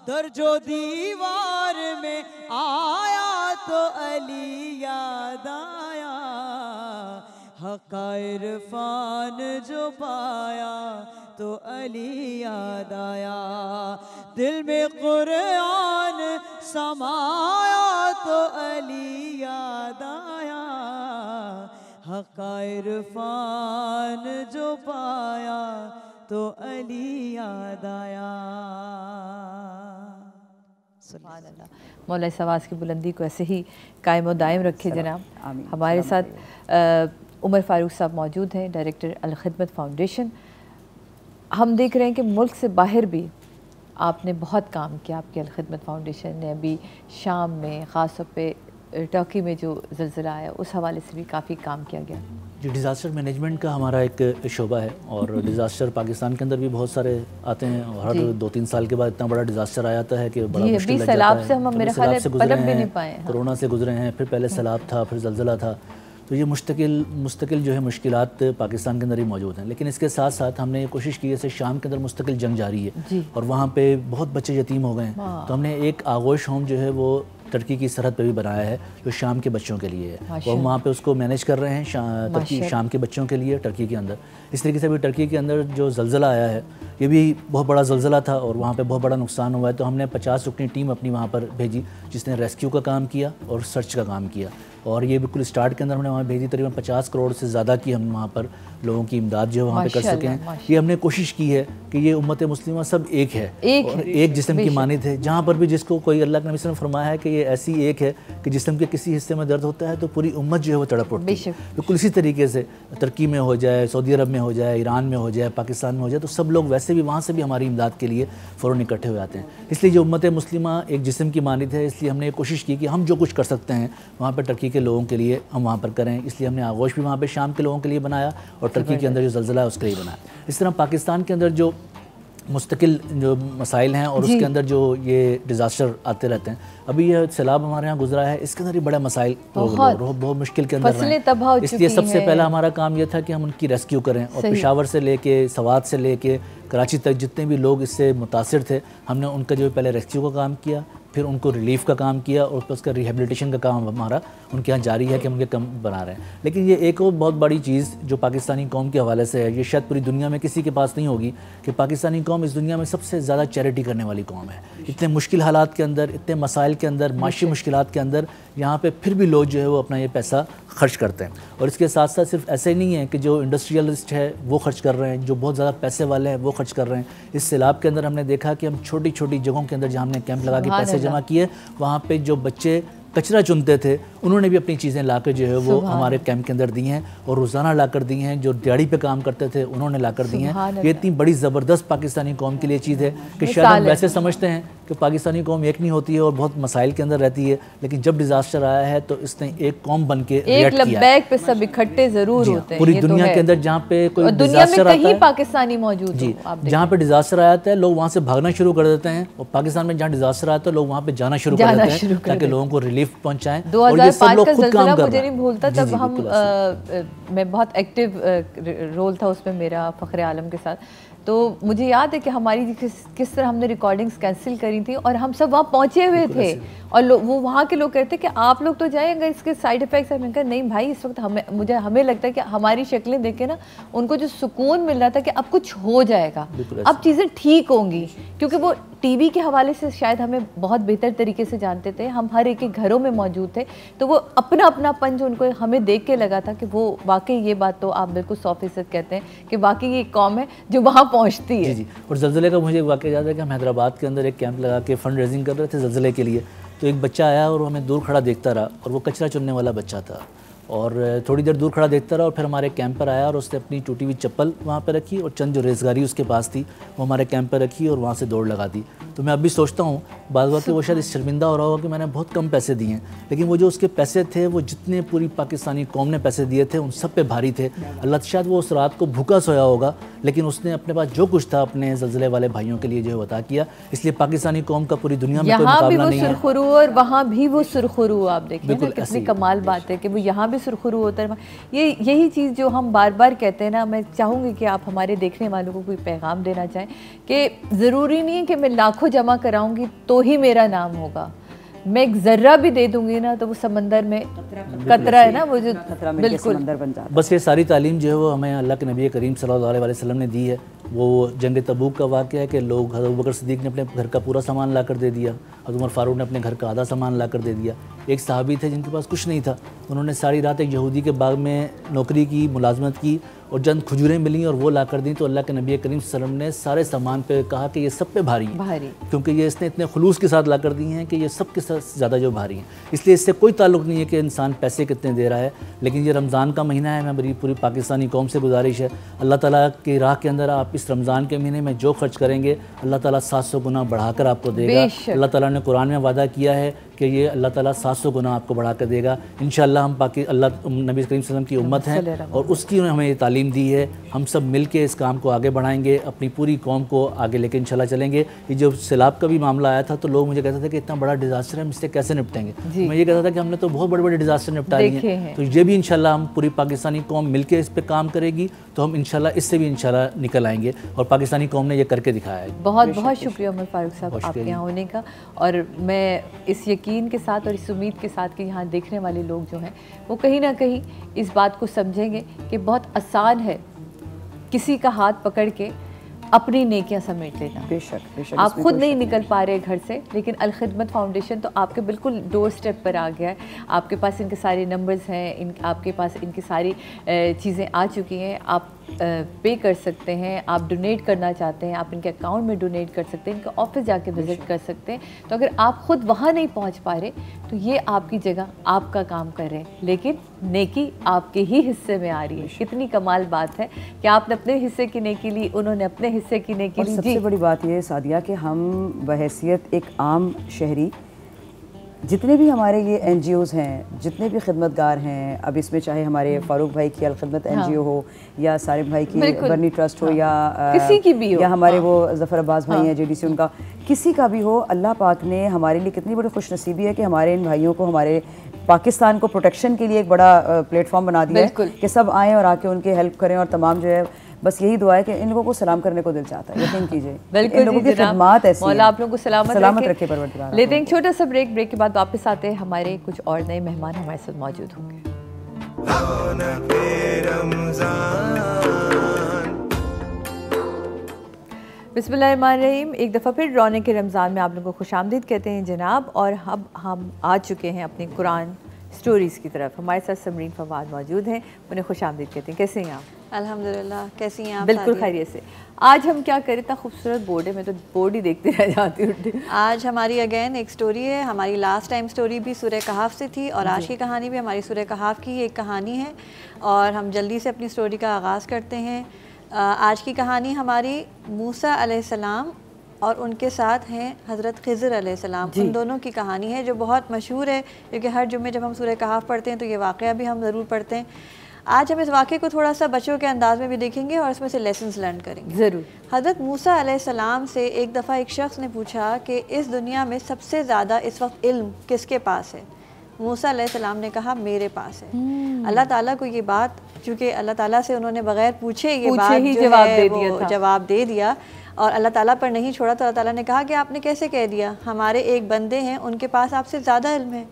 दरजो दीवार में आया तो अली याद आया, हक़ा इरफान जो पाया तो अली याद आया, दिल में कुरान समाया तो अली याद आया, हक़ा इरफान जो पाया तो अली याद आया। मौला इस आवाज़ की बुलंदी को ऐसे ही कायम और दायम रखे जनाब। हमारे साथ उमर फारूक साहब मौजूद हैं, डायरेक्टर अल-खिदमत फाउंडेशन। हम देख रहे हैं कि मुल्क से बाहर भी आपने बहुत काम किया। आपकी अल-खिदमत फाउंडेशन ने अभी शाम में, ख़ास तौर पे टर्की में जो ज़िलज़िला आया उस हवाले से भी काफ़ी काम किया गया। जी, डिज़ास्टर मैनेजमेंट का हमारा एक शोबा है, और डिज़ास्टर पाकिस्तान के अंदर भी बहुत सारे आते हैं, और हर 2-3 साल के बाद इतना बड़ा डिज़ास्टर आ जाता है कि बड़ा मुश्किल लग जाता है। से हम मेरे ख्याल से गुजरे हैं, कोरोना से गुजरे हैं, फिर पहले सैलाब था, फिर ज़लज़ला था, तो ये मुस्तकिल जो है मुश्किलात पाकिस्तान के अंदर ही मौजूद हैं। लेकिन इसके साथ साथ हमने ये कोशिश की, जैसे शाम के अंदर मुस्तकिल जंग जारी है और वहाँ पे बहुत बच्चे यतीम हो गए हैं, तो हमने एक आगोश होम जो है वो टर्की की सरहद पे भी बनाया है जो शाम के बच्चों के लिए है, और हम वहाँ पे उसको मैनेज कर रहे हैं शाम के बच्चों के लिए टर्की के अंदर। इस तरीके से भी टर्की के अंदर जो ज़लज़ला आया है ये भी बहुत बड़ा ज़लज़ला था और वहाँ पे बहुत बड़ा नुकसान हुआ है, तो हमने 50 रुकनी टीम अपनी वहाँ पर भेजी जिसने रेस्क्यू का काम किया और सर्च का काम किया, और ये बिल्कुल स्टार्ट के अंदर हमने वहाँ भेजी। तकरीबन 50 करोड़ से ज़्यादा की हम वहाँ पर लोगों की इमदाद जो है वहाँ पे कर सके हैं। ये हमने कोशिश की है कि ये उम्मत मुस्लिमा सब एक है, एक जिस्म की मानित है। जहाँ पर भी जिसको कोई अल्लाह के नबी ने फरमाया है कि ये ऐसी एक है कि जिस्म के किसी हिस्से में दर्द होता है तो पूरी उम्मत जो है वो तड़प उठती है। बिल्कुल इसी तरीके से टर्की में हो जाए, सऊदी अरब में हो जाए, ईरान में हो जाए, पाकिस्तान में हो जाए, तो सब लोग वैसे भी वहाँ से भी हमारी इमदाद के लिए फ़ौरन इकट्ठे हो जाते हैं। इसलिए जो उम्मत मुस्लिमा एक जिस्म की मानित है, इसलिए हमने कोशिश की कि हम जो कुछ कर सकते हैं वहाँ पर टर्की के लोगों के लिए हम वहाँ पर करें। इसलिए हमने आगोश भी वहाँ पर शाम के लोगों के लिए बनाया और टर्की के अंदर जो ज़लज़ला है उसके लिए बनाया। इस तरह पाकिस्तान के अंदर जो मुस्तकिल जो मसाइल हैं और उसके अंदर जो ये डिज़ास्टर आते रहते हैं, अभी ये सैलाब हमारे यहाँ गुजरा है, इसके अंदर ही बड़ा मसाइल बहुत मुश्किल के अंदर हैं। इसलिए सबसे पहला हमारा काम ये था कि हम उनकी रेस्क्यू करें, और पेशावर से लेके सवात से लेके कराची तक जितने भी लोग इससे मुतासिर थे हमने उनका जो पहले रेस्क्यू का काम किया, फिर उनको रिलीफ का काम किया, और फिर उसका रिहेबिलिटेशन का काम हमारा उनके यहाँ जारी है कि हम उनके कम बना रहे हैं। लेकिन ये एक और बहुत बड़ी चीज़ जो पाकिस्तानी कौम के हवाले से है, ये शायद पूरी दुनिया में किसी के पास नहीं होगी, कि पाकिस्तानी कौम इस दुनिया में सबसे ज़्यादा चैरिटी करने वाली कौम है। इतने मुश्किल हालात के अंदर, इतने मसाइल के अंदर, माशी मुश्किलात के अंदर, यहाँ पे फिर भी लोग जो है वो अपना ये पैसा खर्च करते हैं। और इसके साथ साथ सिर्फ ऐसे ही नहीं है कि जो इंडस्ट्रियलिस्ट है वो खर्च कर रहे हैं, जो बहुत ज़्यादा पैसे वाले हैं वो खर्च कर रहे हैं। इस सैलाब के अंदर हमने देखा कि हम छोटी छोटी जगहों के अंदर जहाँ हमने कैंप लगा के पैसे जमा किए, वहाँ पे जो बच्चे कचरा चुनते थे उन्होंने भी अपनी चीज़ें ला कर जो है वो हमारे कैंप के अंदर दी हैं, और रोज़ाना ला कर दी हैं। जो दिहाड़ी पे काम करते थे उन्होंने ला कर दी हैं। ये इतनी बड़ी ज़बरदस्त पाकिस्तानी कौम के लिए चीज़ है कि शायद हम वैसे समझते हैं कि पाकिस्तानी कौम एक नहीं होती है और बहुत मसाइल के अंदर रहती है, लेकिन जब डिज़ास्टर आया है तो इसने एक कौम बन के एक लबैक पे सब इकट्ठे ज़रूर होते हैं पूरी दुनिया के अंदर। जहाँ पे कोई डिज़ास्टर आता है पाकिस्तानी मौजूद जी, जहाँ पे डिज़ास्टर आता है लोग वहाँ से भागना शुरू कर देते हैं, और पाकिस्तान में जहाँ डिज़ास्टर आता है लोग वहाँ पे जाना शुरू कर देते हैं ताकि लोगों को रिलीफ पहुँचाएं। 2005 का ज़लज़ला मुझे नहीं भूलता, तब हम मैं बहुत एक्टिव रोल था उसमें मेरा फ़ख्र आलम के साथ। तो मुझे याद है कि हमारी किस तरह हमने रिकॉर्डिंग्स कैंसिल करी थी, और हम सब वहाँ पहुँचे हुए थे, और वो वहाँ के लोग कहते कि आप लोग तो जाएं, अगर इसके साइड इफ़ेक्ट्स हैं। मैंने कहा नहीं भाई, इस वक्त हमें लगता है कि हमारी शक्लें देख के ना उनको जो सुकून मिल रहा था कि अब कुछ हो जाएगा, अब चीज़ें ठीक होंगी, क्योंकि वो टीवी के हवाले से शायद हमें बहुत बेहतर तरीके से जानते थे, हम हर एक के घरों में मौजूद थे, तो वो अपनापन जो उनको हमें देख के लगा था कि वो वाकई, ये बात तो आप बिल्कुल 100% कहते हैं कि वाकई ये कौम है जो वहाँ पहुँचती है। जी। और ज़लज़ले का मुझे वाकई याद है कि हम हैदराबाद के अंदर एक कैंप लगा के फंड रेजिंग कर रहे थे ज़लज़ले के लिए, तो एक बच्चा आया और हमें दूर खड़ा देखता रहा, और वो कचरा चुनने वाला बच्चा था, और थोड़ी देर दूर खड़ा देखता रहा, और फिर हमारे कैंप पर आया और उसने अपनी टूटी हुई चप्पल वहाँ पर रखी और चंद जो रेज़गारी उसके पास थी वो हमारे कैंप पर रखी और वहाँ से दौड़ लगा दी। तो मैं अब भी सोचता हूँ बाद बात वो शायद शर्मिंदा हो रहा होगा कि मैंने बहुत कम पैसे दिए हैं, लेकिन वो जो उसके पैसे थे वो जितने पूरी पाकिस्तानी कौम ने पैसे दिए थे उन सब पे भारी थे। अल्लाह शायद वो उस रात को भूखा सोया होगा, लेकिन उसने अपने पास जो कुछ था अपने ज़लज़ले वाले भाइयों के लिए जो है अता किया। इसलिए पाकिस्तानी कौम का पूरी दुनिया में कोई मुकाबला नहीं है। सुरखरू और वहाँ भी वो सुरखरू, आप देखिए ना कितनी कमाल बात है कि वो यहाँ भी सुरखरू होता है। यही चीज़ जो हम बार बार कहते हैं ना, मैं चाहूँगी कि आप हमारे देखने वालों को कोई पैगाम देना चाहें कि ज़रूरी नहीं है कि मैं लाखों जमा कराऊंगी तो ही मेरा नाम होगा, मैं एक ज़र्रा भी दे दूंगी ना तो वो समंदर में कतरा है ना, वो जो बिल्कुल समंदर बन जाता है। बस ये सारी तालीम जो है वो हमें अल्लाह के नबी करीम सल्लल्लाहु अलैहि वसल्लम ने दी है। वो जंग तबूक का वाक़या है कि लोग हज़रत अबू बकर सिद्दीक़ ने अपने घर का पूरा सामान ला कर दे दिया, हज़रत उमर फ़ारूक ने अपने घर का आधा सामान ला कर दे दिया। एक सहाबी थे जिनके पास कुछ नहीं था, उन्होंने सारी रात एक यहूदी के बाग में नौकरी की, मुलाजमत की, और चंद खजूरें मिली और वो ला कर दी। तो अल्लाह के नबी करीम सल्लल्लाहु अलैहि वसल्लम ने सारे सामान पे कहा कि ये सब पे भारी है, क्योंकि ये इसने इतने खुलूस के साथ ला कर दी हैं कि ये सब के साथ ज़्यादा जो भारी हैं। इसलिए इससे कोई ताल्लुक़ नहीं है कि इंसान पैसे कितने दे रहा है, लेकिन ये रमज़ान का महीना है। मैं मेरी पूरी पाकिस्तानी कौम से गुजारिश है, अल्लाह ताला की राह के अंदर आप इस रमज़ान के महीने में जो खर्च करेंगे अल्लाह ताला 700 गुना बढ़ाकर आपको देगा। अल्लाह ताला ने कुरान में वादा किया है कि ये अल्लाह ताला 700 गुना आपको बढ़ा कर देगा इंशाअल्लाह। हम अल्लाह नबी करीम सल्लल्लाहु अलैहि वसल्लम की उम्मत हैं और उसकी हमें ये तालीम दी है। हम सब मिल के इस काम को आगे बढ़ाएंगे, अपनी पूरी कौम को आगे लेके इंशाअल्लाह चलेंगे। ये जो सैलाब का भी मामला आया था तो लोग मुझे कहते थे कि इतना बड़ा डिज़ास्टर है, हम इससे कैसे निपटेंगे। मैं ये कहता था कि हमने तो बहुत बड़े बड़े डिज़ास्टर निपटा लिए हैं, तो ये भी इंशाअल्लाह हम पूरी पाकिस्तानी कौम मिल के इस पर काम करेगी तो हम इंशाअल्लाह इससे भी इंशाअल्लाह निकल आएंगे। और पाकिस्तानी कौम ने ये करके दिखाया है। बहुत बहुत शुक्रिया उमर फारूक साहब आपके यहाँ होने का, और मैं इस यकीन के साथ और इस उम्मीद के साथ कि यहाँ देखने वाले लोग जो हैं वो कहीं ना कहीं इस बात को समझेंगे कि बहुत आसान है किसी का हाथ पकड़ के अपनी नेकियां समेट लेना। बेशक आप खुद नहीं निकल पा रहे घर से, लेकिन अल खिदमत फाउंडेशन तो आपके बिल्कुल डोर स्टेप पर आ गया है। आपके पास इनके सारे नंबर्स हैं, आपके पास इनकी सारी चीज़ें आ चुकी हैं। आप पे कर सकते हैं, आप डोनेट करना चाहते हैं, आप इनके अकाउंट में डोनेट कर सकते हैं, इनके ऑफिस जाके विज़िट कर सकते हैं। तो अगर आप ख़ुद वहाँ नहीं पहुँच पा रहे तो ये आपकी जगह आपका काम कर रहे हैं, लेकिन नेकी आपके ही हिस्से में आ रही है। कितनी कमाल बात है कि आपने अपने हिस्से की नेकी ली, उन्होंने अपने हिस्से की नेकी ली। सबसे बड़ी बात यह है सादिया कि हम बहैसियत एक आम शहरी, जितने भी हमारे ये NGOs हैं, जितने भी खिदमतगार हैं, अब इसमें चाहे हमारे फारूक भाई की अल खिदमत NGO हो या सारिम भाई की बर्नी ट्रस्ट हो या किसी की भी हो, या हमारे वो ज़फ़र अब्बास भाई हैं JDC, उनका किसी का भी हो, अल्लाह पाक ने हमारे लिए कितनी बड़ी खुशनसीबी है कि हमारे इन भाइयों को, हमारे पाकिस्तान को प्रोटेक्शन के लिए एक बड़ा प्लेटफॉर्म बना दिया है कि सब आएँ और आके उनके हेल्प करें। और तमाम जो है बस यही दुआ है कि इन लोगों को सलाम करने को दिल चाहता है, यकीन कीजिए। बिल्कुल, इन लोगों की खिदमत ऐसी है। मौला आप लोगों को सलामत रखे परवरदिगार। लेते हैं छोटा सा ब्रेक के बाद वापस आते हैं। हमारे कुछ और नए मेहमान हमारे साथ मौजूद होंगे। बिस्मिल्लाहिर्रहमानिर्रहीम। एक दफ़ा फिर रौनक के रमज़ान में आप लोगों को खुशामदीद कहते हैं जनाब। और अब हम आ चुके हैं अपनी कुरान स्टोरीज़ की तरफ। हमारे साथ समरीन फवाद मौजूद हैं, उन्हें खुशामदीद कहते हैं। कैसे हैं आप? अल्हम्दुलिल्लाह। कैसी हैं आप? बिल्कुल खैरियत से। आज हम क्या करें, इतना खूबसूरत बोर्ड है, मैं तो बोर्ड ही देखते रह जाती हूँ। आज हमारी अगेन एक स्टोरी है। हमारी लास्ट टाइम स्टोरी भी सूरह कहफ से थी और आज की कहानी भी हमारी सूरह कहफ की एक कहानी है। और हम जल्दी से अपनी स्टोरी का आगाज़ करते हैं। आज की कहानी हमारी मूसा अलैहिस्सलाम और उनके साथ हैं हज़रत खिज़र अलैहिस्सलाम, उन दोनों की कहानी है जो बहुत मशहूर है, क्योंकि हर जुम्मे जब हम सूरह कहफ पढ़ते हैं तो ये वाक़या भी हम ज़रूर पढ़ते हैं। आज हम इस वाक़े को थोड़ा सा बच्चों के अंदाज में भी देखेंगे और इसमें से लेसन्स लर्न करेंगे ज़रूर। हज़रत मूसा अलैहिस्सलाम से एक दफ़ा एक शख्स ने पूछा कि इस दुनिया में सबसे ज़्यादा इस वक्त इल्म किसके पास है? मूसा अलैहिस्सलाम ने कहा मेरे पास है। अल्लाह ताला को ये बात, चूँकि अल्लाह ताला से उन्होंने बग़ैर पूछे ये बात जो है जवाब दे दिया और अल्लाह ताला पर नहीं छोड़ा, तो अल्लाह ताला ने कहा कि आपने कैसे कह दिया? हमारे एक बंदे हैं, उनके पास आपसे ज़्यादा इल्म है।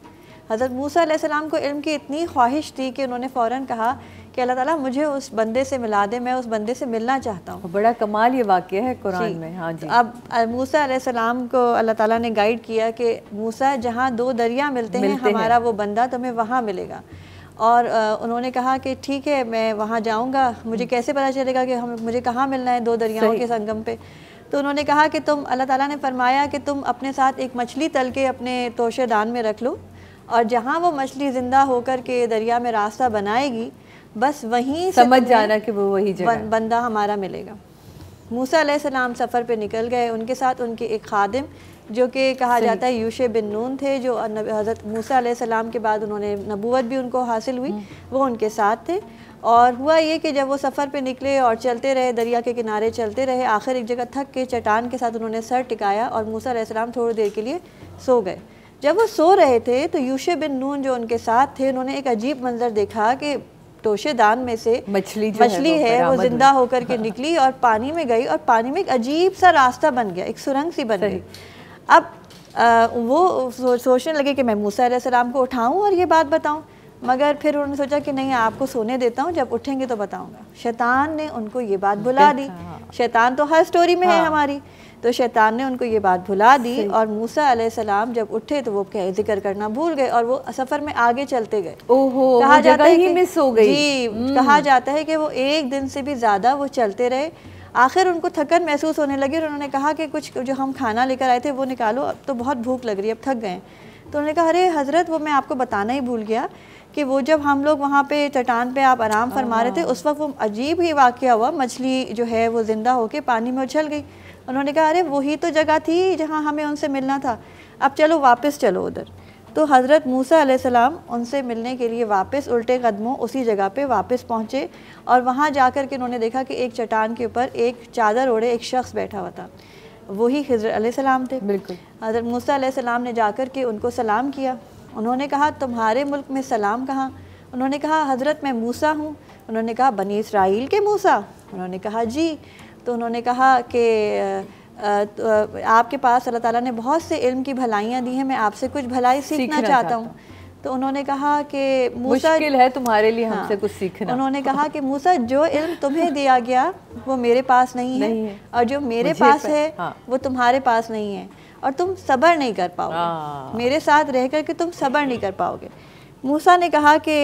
हज़रत मूसा अलैहिस्सलाम को इल्म की इतनी ख्वाहिश थी कि उन्होंने फ़ौरन कहा कि अल्लाह ताला मुझे उस बंदे से मिला दे, मैं उस बंदे से मिलना चाहता हूँ। बड़ा कमाल ये वाक़या है कुरान में। हाँ जी। अब मूसा अलैहिस्सलाम को अल्लाह ताला ने गाइड किया कि मूसा जहाँ दो दरिया मिलते हैं हमारा वो बंदा तुम्हें वहाँ मिलेगा। और उन्होंने कहा कि ठीक है मैं वहाँ जाऊँगा, मुझे कैसे पता चलेगा कि मुझे कहाँ मिलना है दो दरियाओं के संगम पे? तो उन्होंने कहा कि तुम, अल्लाह ताला ने फरमाया कि तुम अपने साथ एक मछली तल के अपने तोशेदान में रख लो और जहाँ वो मछली ज़िंदा होकर के दरिया में रास्ता बनाएगी बस वहीं समझ जाना कि वो वही जगह बंदा हमारा मिलेगा। मूसा अलैहिस्सलाम सफ़र पे निकल गए, उनके साथ उनके एक खादिम जो कि कहा जाता है यूशे बिन नून थे, जो हज़रत मूसा अलैहिस्सलाम के बाद उन्होंने नबूवत भी उनको हासिल हुई, वो उनके साथ थे। और हुआ ये कि जब वो सफ़र पे निकले और चलते रहे, दरिया के किनारे चलते रहे, आखिर एक जगह थक के चट्टान के साथ उन्होंने सर टिकाया और मूसा अलैहिस्सलाम थोड़ी देर के लिए सो गए। जब वो सो रहे थे तो यूशे बिन नून जो उनके साथ थे, उन्होंने एक अजीब मंजर देखा कि तोशेदान में से मछली है वो जिंदा होकर के निकली और पानी में गई और पानी में एक अजीब सा रास्ता बन गया, एक सुरंग सी बन गई। अब वो सोचने लगे कि मैं मूसा अलैहिस्सलाम को उठाऊं और ये बात बताऊं, मगर फिर उन्होंने सोचा कि नहीं आपको सोने देता हूं, जब उठेंगे तो बताऊंगा। शैतान ने उनको ये बात भुला दी। शैतान तो हर स्टोरी में है हमारी, तो शैतान ने उनको ये बात भुला दी और मूसा अलैहिस्सलाम जब उठे तो वो जिक्र करना भूल गए और वो सफ़र में आगे चलते गए। ओहो, कहा जाता है कि मिस हो गई। जी, कहा जाता है कि वो एक दिन से भी ज़्यादा वो चलते रहे। आखिर उनको थकन महसूस होने लगी और उन्होंने कहा कि कुछ जो हम खाना लेकर आए थे वो निकालो, अब तो बहुत भूख लग रही है, अब थक गए। तो उन्होंने कहा अरे हज़रत वो मैं आपको बताना ही भूल गया कि वो जब हम लोग वहाँ पे चट्टान पे आप आराम फरमा रहे थे उस वक्त वो अजीब ही वाक़या हुआ, मछली जो है वो ज़िंदा होके पानी में उछल गई। उन्होंने कहा अरे वही तो जगह थी जहाँ हमें उनसे मिलना था, अब चलो वापस चलो उधर। तो हज़रत मूसा अलैहिस्सलाम उनसे मिलने के लिए वापस उल्टे कदमों उसी जगह पे वापस पहुँचे और वहाँ जाकर के उन्होंने देखा कि एक चट्टान के ऊपर एक चादर ओढ़े एक शख्स बैठा हुआ था, वही खिज़र अलैहिस्सलाम थे। बिल्कुल। हज़रत मूसा अलैहिस्सलाम ने जाकर के उनको सलाम किया। उन्होंने कहा तुम्हारे मुल्क में सलाम कहाँ? उन्होंने कहा हज़रत मैं मूसा हूँ। उन्होंने कहा बनी इसराइल के मूसा? उन्होंने कहा जी। तो उन्होंने कहा कि आपके पास अल्लाह ताला ने बहुत से इल्म की भलाइयाँ दी हैं, मैं आपसे कुछ भलाई सीखना चाहता हूँ। तो उन्होंने कहा कि मूसा, मुश्किल है तुम्हारे लिए हमसे कुछ सीखना। उन्होंने कहा कि मूसा, जो इल्म तुम्हें दिया गया वो मेरे पास नहीं है और जो मेरे पास है वो तुम्हारे पास नहीं है, और तुम सब्र नहीं कर पाओगे, मेरे साथ रह कर के तुम सब्र नहीं कर पाओगे। मूसा ने कहा कि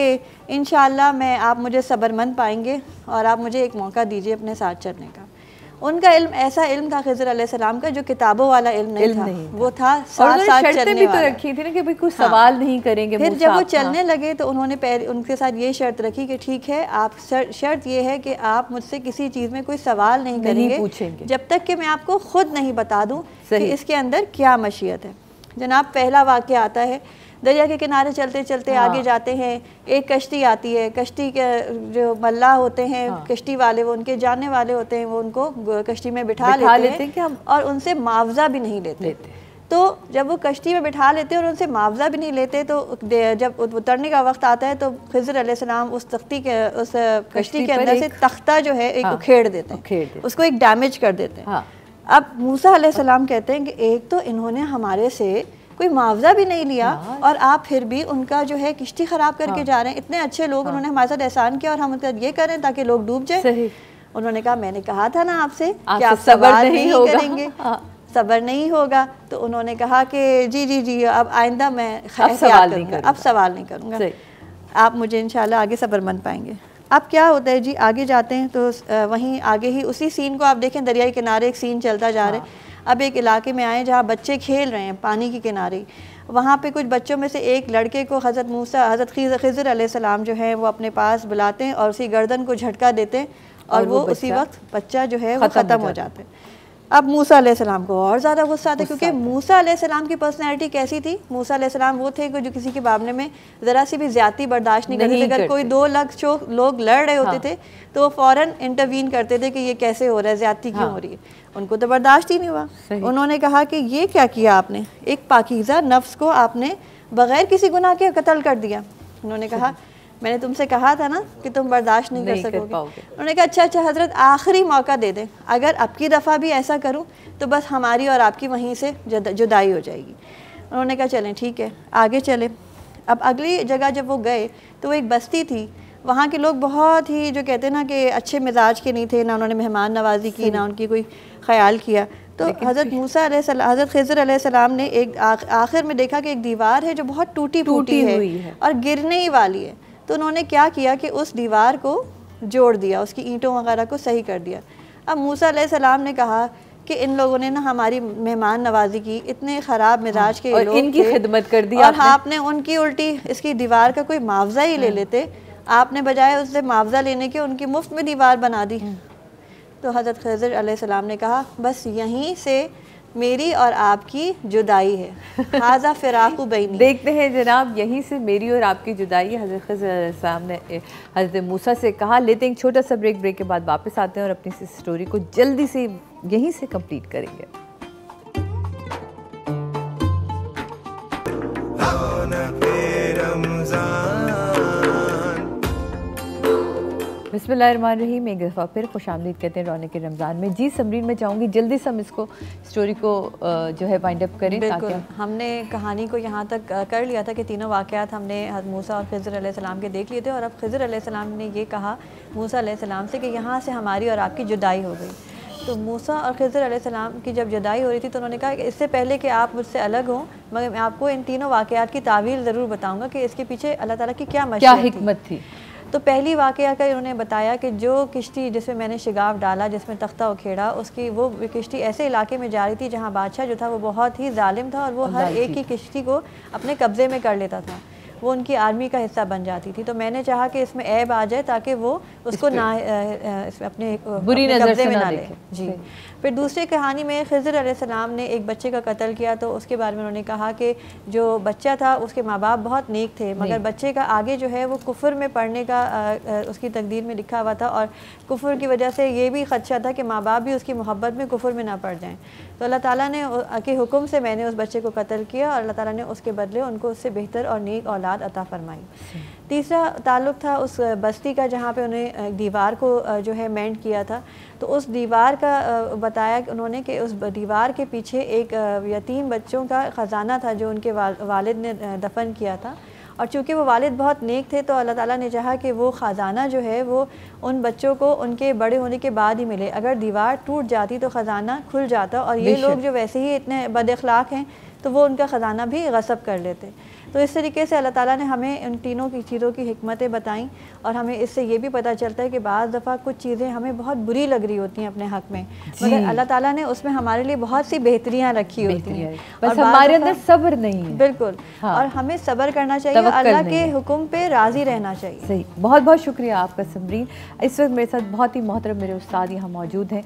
इंशाअल्लाह आप मुझे सब्रमंद पाएंगे और आप मुझे एक मौका दीजिए अपने साथ चलने का। उनका इल्म ऐसा इल्म था खिज़र अलैहिस्सलाम का, जो किताबों वाला इल्म नहीं था, वो था साथ साथ चलने भी तो रखी थी ना कि भाई कुछ सवाल नहीं करेंगे। फिर जब वो चलने लगे तो उन्होंने उनके साथ ये शर्त रखी कि ठीक है, आप शर्त ये है कि आप मुझसे किसी चीज़ में कोई सवाल नहीं करेंगे, पूछेंगे, जब तक कि मैं आपको खुद नहीं बता दूँ कि इसके अंदर क्या मशीयत है। जनाब, पहला वाक़या आता है, दरिया के किनारे चलते चलते आगे जाते हैं, एक कश्ती आती है। कश्ती के जो मल्लाह होते हैं, कश्ती वाले, वो उनके जानने वाले होते हैं, वो उनको कश्ती में बिठा लेते हैं और उनसे मुआवजा भी नहीं लेते। तो जब वो कश्ती में बिठा लेते हैं और उनसे मुआवजा भी नहीं लेते, तो जब उतरने का वक्त आता है तो खिज़र अलैहिस्सलाम उस कश्ती के अंदर से तख्ता जो है एक उखेड़ देते हैं, उसको एक डैमेज कर देते हैं। अब मूसा अलैहिस्सलाम कहते हैं कि एक तो इन्होंने हमारे से कोई मुआवजा भी नहीं लिया और आप फिर भी उनका जो है किश्ती ख़राब करके जा रहे हैं। इतने अच्छे लोग, उन्होंने हमारे साथ एहसान किया और हम उनका ये करें ताकि लोग डूब जाए। उन्होंने कहा, मैंने कहा था ना आपसे कि आप सवाल नहीं करेंगे, सब्र नहीं होगा। तो उन्होंने कहा कि जी, अब आइंदा मैं सवाल नहीं करूँगा, आप मुझे इंशाल्लाह आगे सब्रमंद पाएंगे। अब क्या होता है जी, आगे जाते हैं तो वहीं आगे ही उसी सीन को आप देखें, दरिया के किनारे एक सीन चलता जा रहा है। अब एक इलाके में आए जहाँ बच्चे खेल रहे हैं पानी के किनारे। वहाँ पे कुछ बच्चों में से एक लड़के को हज़रत खिज़र अलैहिस्सलाम जो है वो अपने पास बुलाते हैं और उसी गर्दन को झटका देते हैं और वो उसी वक्त बच्चा जो है वो ख़त्म हो जाता है। अब मूसा अलैहिस्सलाम को और ज़्यादा गुस्सा आता है, क्योंकि मूसा अलैहिस्सलाम की पर्सनैलिटी कैसी थी। मूसा अलैहिस्सलाम वो थे कि जो किसी के मामले में ज़रा सी भी ज़्यादती बर्दाश्त नहीं करते थे। अगर कोई 2 लोग लड़ रहे होते थे तो वो फ़ौरन इंटरवीन करते थे कि ये कैसे हो रहा है, ज़्यादती क्यों हो रही है। उनको तो बर्दाश्त ही नहीं हुआ। उन्होंने कहा कि ये क्या किया आपने, एक पाकीज़ा नफ्स को आपने बग़ैर किसी गुनाह के कत्ल कर दिया। उन्होंने कहा, मैंने तुमसे कहा था ना कि तुम बर्दाश्त नहीं कर सकोगे। उन्होंने कहा, अच्छा हज़रत, आखिरी मौका दे दें, अगर अब की दफ़ा भी ऐसा करूं तो बस हमारी और आपकी वहीं से जुदाई हो जाएगी। उन्होंने कहा, चलें ठीक है, आगे चले। अब अगली जगह जब वो गए तो वो एक बस्ती थी। वहाँ के लोग बहुत ही, जो कहते हैं ना कि अच्छे मिजाज के नहीं थे, ना उन्होंने मेहमान नवाजी की, ना उनकी कोई ख्याल किया। तो हज़रत खिज़र अलैहिस्सलाम ने एक आखिर में देखा कि एक दीवार है जो बहुत टूटी फूटी है और गिरने ही वाली है। तो उन्होंने क्या किया कि उस दीवार को जोड़ दिया, उसकी ईंटों वगैरह को सही कर दिया। अब मूसा अलैहिस्सलाम ने कहा कि इन लोगों ने ना हमारी मेहमान नवाजी की, इतने ख़राब मिजाज के लोग इनकी खिदमत कर दी और आपने उनकी उल्टी इसकी दीवार का कोई मुआवजा ही ले लेते। आपने बजाय उससे मुआवजा लेने के उनकी मुफ्त में दीवार बना दी। तो हज़रत खिज़र अलैहिस्सलाम ने कहा, बस यहीं से मेरी और आपकी जुदाई है, हाज़ा फ़िराक़ु बैनी। देखते हैं जनाब, यहीं से मेरी और आपकी जुदाई है। हज़रत खिज़र अलैहिस्सलाम ने हज़रत मूसा से कहा। लेते हैं एक छोटा सा ब्रेक के बाद वापस आते हैं और अपनी इस स्टोरी को जल्दी से यहीं से कंप्लीट करेंगे। बिस्मिल्लाहिर्रहमानिर्रहीम। एक दफ़ा फिर खुशामदीद कहते हैं रौनक के रमज़ान में। जी समरीन, मैं चाहूँगी जल्दी से हम इसको स्टोरी को जो है वाइंड अप करें। बिल्कुल, हमने कहानी को यहाँ तक कर लिया था कि तीनों वाक़यात हमने मूसा और खिज़र अलैहिस्सलाम के देख लिए थे। और अब खिज़र अलैहिस्सलाम ने ये कहा मूसा अलैहिस्सलाम से कि यहाँ से हमारी और आपकी जुदाई हो गई। तो मूसा और खिज़र अलैहिस्सलाम की जब जुदाई हो रही थी तो उन्होंने कहा कि इससे पहले कि आप मुझसे अलग हों, मगर मैं आपको इन तीनों वाक़यात की तावील ज़रूर बताऊँगा कि इसके पीछे अल्लाह ताला की क्या हिकमत थी। तो पहली वाक़या का इन्होंने बताया कि जो किश्ती जिसमें मैंने शिगाफ डाला, जिसमें तख्ता उखेड़ा, उसकी वो किश्ती ऐसे इलाके में जा रही थी जहाँ बादशाह जो था वो बहुत ही जालिम था और वो हर एक ही किश्ती को अपने कब्ज़े में कर लेता था, वो उनकी आर्मी का हिस्सा बन जाती थी। तो मैंने चाहा कि इसमें ऐब आ जाए ताकि वो उसको ना अपने बुरी नज़र से ना ले। जी। फिर दूसरी कहानी में खिज़र अलैहिस्सलाम ने एक बच्चे का कत्ल किया। तो उसके बारे में उन्होंने कहा कि जो बच्चा था उसके माँ बाप बहुत नेक थे, मगर बच्चे का आगे जो है वो कुफ्र में पढ़ने का उसकी तकदीर में लिखा हुआ था और कुफ्र की वजह से ये भी खदशा था कि माँ बाप भी उसकी मोहब्बत में कुफ्र में ना पड़ जाएँ। तो अल्लाह ताला ने के हुक्म से मैंने उस बच्चे को कत्ल किया और अल्लाह ताला ने उसके बदले उनको उससे बेहतर और नेक औलाद अता फरमाई। तीसरा ताल्लुक़ था उस बस्ती का जहाँ पे उन्हें दीवार को जो है मेंट किया था। तो उस दीवार का बताया कि उन्होंने कि उस दीवार के पीछे एक यतीम बच्चों का ख़जाना था जो उनके वालिद ने दफन किया था। और चूँकि वो वालिद बहुत नेक थे तो अल्लाह ताला ने चाहा कि वो ख़जाना जो है वो उन बच्चों को उनके बड़े होने के बाद ही मिले। अगर दीवार टूट जाती तो ख़जाना खुल जाता, और ये लोग जो वैसे ही इतने बदअखलाक हैं तो वो उनका ख़जाना भी गसब कर लेते। तो इस तरीके से अल्लाह ताला ने हमें उन तीनों की चीज़ों की हिकमतें बताईं, और हमें इससे ये भी पता चलता है कि बाज़ दफ़ा कुछ चीज़ें हमें बहुत बुरी लग रही होती हैं अपने हक़ में, मगर अल्लाह ताला ने उसमें हमारे लिए बहुत सी बेहतरियाँ रखी होती हैं। बस हमारे अंदर सब्र नहीं है। बिल्कुल, और हमें सब्र करना चाहिए, अल्लाह के हुक्म पे राज़ी रहना चाहिए। सही, बहुत बहुत शुक्रिया आपका समरीन। इस वक्त मेरे साथ बहुत ही मोहतरम मेरे उस्ताद यहाँ मौजूद हैं,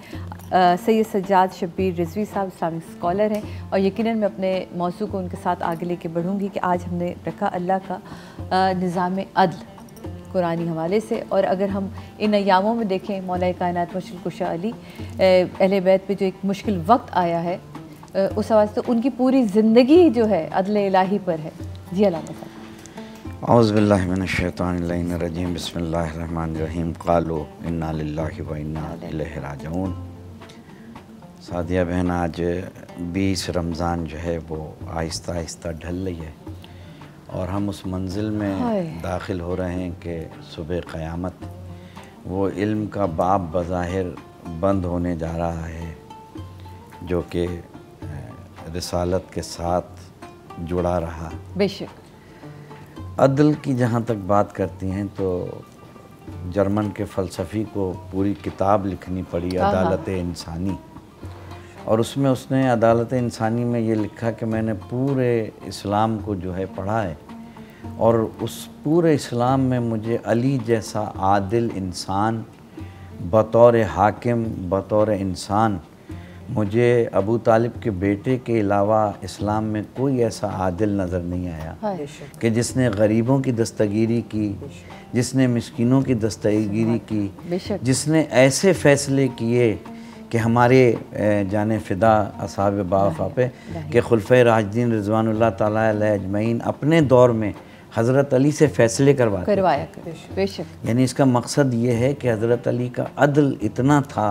सैयद सज्जाद शब्बीर रिजवी साहब, इस्लामिक स्कॉलर हैं, और यकीनन मैं अपने मौजू को उनके साथ आगे लेके बढ़ूँगी कि आज हमने रखा अल्लाह का निज़ाम अदल कुरानी हवाले से। और अगर हम इन अयामों में देखें मौला कायनात मुश्किल कुशा अली अहले बैत पे जो एक मुश्किल वक्त आया है, उस हवाले से तो उनकी पूरी ज़िंदगी जो है अदल इलाही पर है। जी अल्लाह साहब। औज़ु बिल्लाहि मिनश शैतानिर रजीम, बिस्मिल्लाहिर रहमानिर रहीम, क़ालू इन्ना लिल्लाहि व इन्ना इलैहि राजिऊन। सादिया बहन, आज 20 रमज़ान जो है वो आहिस्ता आहिस्ता ढल रही है और हम उस मंजिल में दाखिल हो रहे हैं कि सुबह क़यामत वो इल्म का बाब बज़ाहिर बंद होने जा रहा है जो कि रिसालत के साथ जुड़ा रहा। बेशक। अदल की जहाँ तक बात करती हैं तो जर्मन के फ़लसफ़ी को पूरी किताब लिखनी पड़ी, अदालत इंसानी, और उसमें उसने अदालत इंसानी में ये लिखा कि मैंने पूरे इस्लाम को जो है पढ़ा है और उस पूरे इस्लाम में मुझे अली जैसा आदिल इंसान बतौर हाकिम, बतौर इंसान, मुझे अबू तालिब के बेटे के अलावा इस्लाम में कोई ऐसा आदिल नज़र नहीं आया कि जिसने गरीबों की दस्तगीरी की, जिसने मिस्कीनों की दस्तगीरी की, जिसने ऐसे फ़ैसले किए कि हमारे जाने फ़िदा असहाब बावफ़ा पे कि खुलफ़े राशिदीन रिज़वानुल्लाह ताला अलैहि अजमईन अपने दौर में हज़रत अली से फ़ैसले करवाया। बेशक। यानी इसका मकसद ये है कि हज़रत अली का अदल इतना था।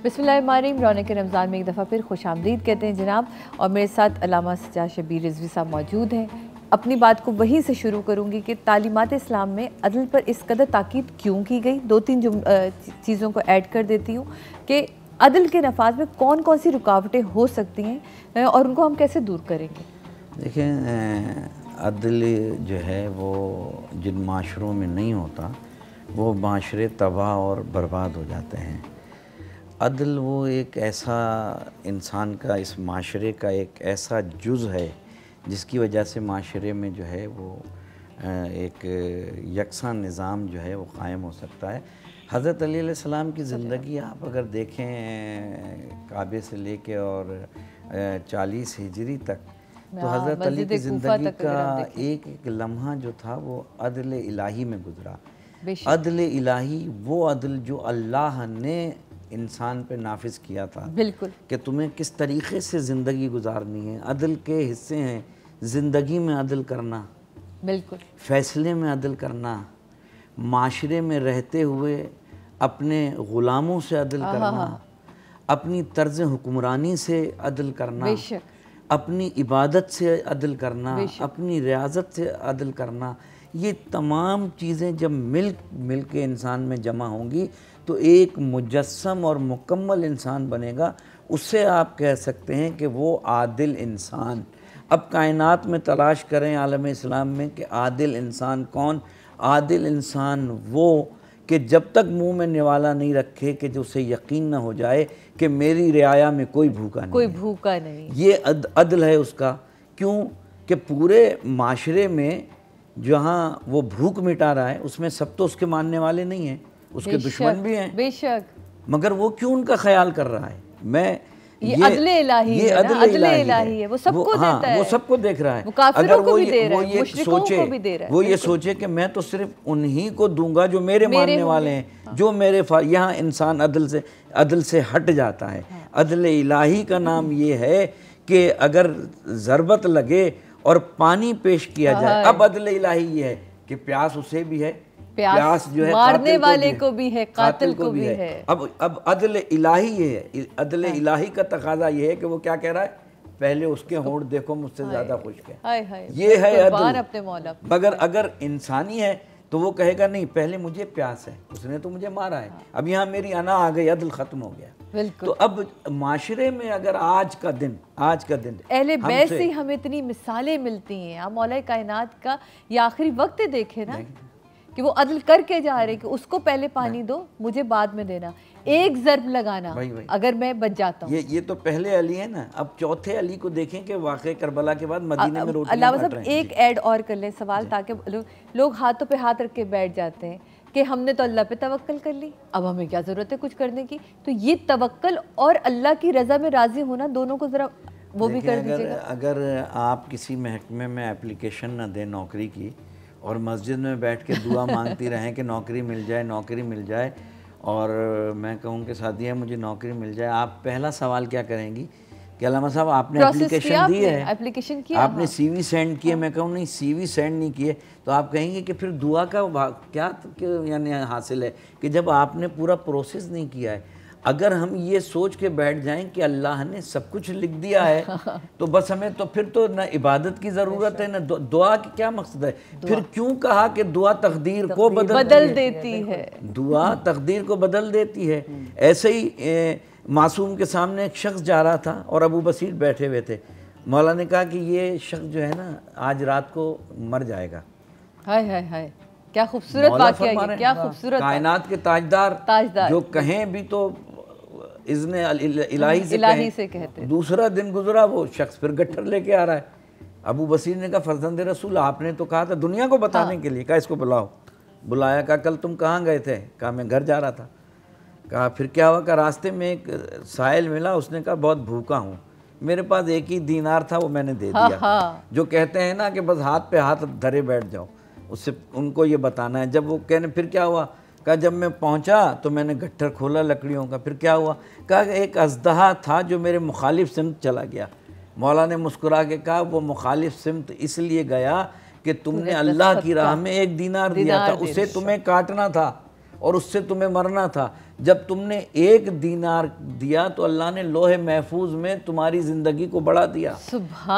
बिस्मिल्लाहिर्रहमानिर्रहीम। रौनक रमज़ान में एक दफ़ा फिर खुश आमदीद कहते हैं जनाब, और मेरे साथ अल्लामा सज्जाद शब्बीर रिजवी साहब मौजूद हैं। अपनी बात को वहीं से शुरू करूंगी कि तालीमात इस्लाम में अदल पर इस कदर ताकीद क्यों की गई। 2-3 चीज़ों को ऐड कर देती हूँ कि अदल के नफाज में कौन कौन सी रुकावटें हो सकती हैं और उनको हम कैसे दूर करेंगे। देखें, अदल जो है वो जिन माशरों में नहीं होता वो माशरे तबाह और बर्बाद हो जाते हैं। अदल वो एक ऐसा इंसान का, इस माशरे का एक ऐसा जुज़ है जिसकी वजह से माशरे में जो है वो एक यकसा निज़ाम जो है वो क़ायम हो सकता है। हज़रत अली अलैहिस्सलाम की ज़िंदगी आप अगर देखें काबे से लेके और 40 हिजरी तक, तो हज़रत अली की ज़िंदगी का एक एक लम्हा जो था वो अदल इलाही में गुज़रा। अदल इलाही वो अदल जो अल्लाह ने इंसान पे नाफिज किया था, बिल्कुल, कि तुम्हें किस तरीक़े से ज़िंदगी गुजारनी है। अदल के हिस्से हैं ज़िंदगी में अदल करना, बिल्कुल, फ़ैसले में अदल करना, माशरे में रहते हुए अपने ग़ुलामों से अदल करना, अपनी तर्ज़ हुक्मरानी से अदल करना, अपनी इबादत से अदल करना, अपनी रियाज़त से अदल करना। ये तमाम चीज़ें जब मिल के इंसान में जमा होंगी तो एक मुजस्सम और मुकम्मल इंसान बनेगा। उससे आप कह सकते हैं कि वो आदिल इंसान। अब कायनात में तलाश करें आलम इस्लाम में कि आदिल इंसान कौन। आदिल इंसान वो कि जब तक मुंह में निवाला नहीं रखे कि जो उसे यकीन ना हो जाए कि मेरी रियाया में कोई भूखा नहीं, ये अदल है उसका। क्यों कि पूरे माशरे में जहाँ वो भूख मिटा रहा है उसमें सब तो उसके मानने वाले नहीं हैं, उसके दुश्मन भी हैं, बेशक, मगर वो क्यों उनका ख्याल कर रहा है। मैं ये अदल इलाही है, अदल इलाही है, वो सबको देता है, वो सबको देख रहा है। वो काफिरों को भी दे रहा है, मुश्रिकों को भी दे रहा है। वो ये सोचे कि मैं तो सिर्फ उन्हीं को दूंगा जो मेरे मानने वाले हैं, जो मेरे यहाँ इंसान अदल से हट जाता है। अदल इलाही का नाम ये है कि अगर ज़रबत लगे और पानी पेश किया जाए। अब अदल इलाही ये है कि प्यास उसे भी है, प्यास जो है मारने वाले को भी है, कातिल को भी है। अब अदल इलाही ये है, अदल इलाही का तकाजा ये है कि वो क्या कह रहा है, पहले उसके होंठ देखो मुझसे ज्यादा खुश्क है, ये है अदल अपने मौला। मगर अगर इंसानी है तो वो कहेगा नहीं, पहले मुझे प्यास है, उसने तो मुझे मारा है, अब यहाँ मेरी अना आ गई, अदल खत्म हो गया। तो अब माशरे में अगर आज का दिन अहले बैत से हमें इतनी मिसालें मिलती हैं। आप मौला कायनात का ये आखिरी वक्त देखे ना कि वो अदल करके जा रहे कि उसको पहले पानी दो, मुझे बाद में देना, एक ज़र्ब लगाना अगर मैं बच जाता हूँ। ये तो पहले अली है ना। अब चौथे अली को देखें कि वाक़े करबला के बाद मदीने में रोटी अल्लाह साहब एक ऐड और कर लें सवाल, ताकि लोग हाथों पे हाथ रख के बैठ जाते हैं कि हमने तो अल्लाह पे तवक्कल कर ली, अब हमें क्या ज़रूरत है कुछ करने की। तो ये तवक्कल और अल्लाह की रज़ा में राज़ी होना, दोनों को ज़रा वो भी कर दीजिएगा। अगर आप किसी महकमे में एप्लीकेशन ना दें नौकरी की और मस्जिद में बैठ के दुआ मांगती रहें कि नौकरी मिल जाए, नौकरी मिल जाए, और मैं कहूँ कि सादिया मुझे नौकरी मिल जाए, आप पहला सवाल क्या करेंगे कि अल्लामा साहब आपने एप्लीकेशन दी है, एप्लीकेशन किया, आपने सीवी सेंड किए। मैं कहूँ नहीं, सीवी सेंड नहीं किए, तो आप कहेंगे कि फिर दुआ का क्या यानी हासिल है कि जब आपने पूरा प्रोसेस नहीं किया है। अगर हम ये सोच के बैठ जाएं कि अल्लाह ने सब कुछ लिख दिया है तो बस हमें तो फिर तो ना इबादत की ज़रूरत है ना दुआ की क्या मकसद है। फिर क्यों कहा कि दुआ तकदीर को बदल देती है, दुआ तकदीर को बदल देती है। ऐसे ही मासूम के सामने एक शख्स जा रहा था और अबू बसीर बैठे हुए थे। मौला ने कहा कि ये शख्स जो है ना आज रात को मर जाएगा। हाय हाय हाय, क्या खूबसूरत वाक़या है, क्या खूबसूरत। कायनात के ताजदार जो कहें भी तो इज़्ने इलाही से कहते। दूसरा दिन गुजरा, वो शख्स फिर गट्ठर लेके आ रहा है। अबू बसीर ने कहा फर्जंद रसूल, आपने तो कहा था दुनिया को बताने के लिए, कहा इसको बुलाओ। बुलाया, कहा कल तुम कहाँ गए थे? कहा मैं घर जा रहा था। कहा फिर क्या हुआ? कहा रास्ते में एक साहिल मिला, उसने कहा बहुत भूखा हूँ, मेरे पास एक ही दीनार था, वो मैंने दे दिया। जो कहते हैं ना कि बस हाथ पे हाथ धरे बैठ जाओ, उससे उनको ये बताना है। जब वो कहने फिर क्या हुआ? कहा जब मैं पहुंचा तो मैंने गट्ठर खोला लकड़ियों का। फिर क्या हुआ? कहा एक अज़दहा था जो मेरे मुखालिफ सिमत चला गया। मौला ने मुस्कुरा के कहा वो मुखालिफ सिमत इसलिए गया कि तुमने अल्लाह की राह में एक दीनार दिया था, उसे तुम्हें काटना था और उससे तुम्हें मरना था। जब तुमने एक दीनार दिया तो अल्लाह ने लोहे महफूज में तुम्हारी ज़िंदगी को बढ़ा दिया।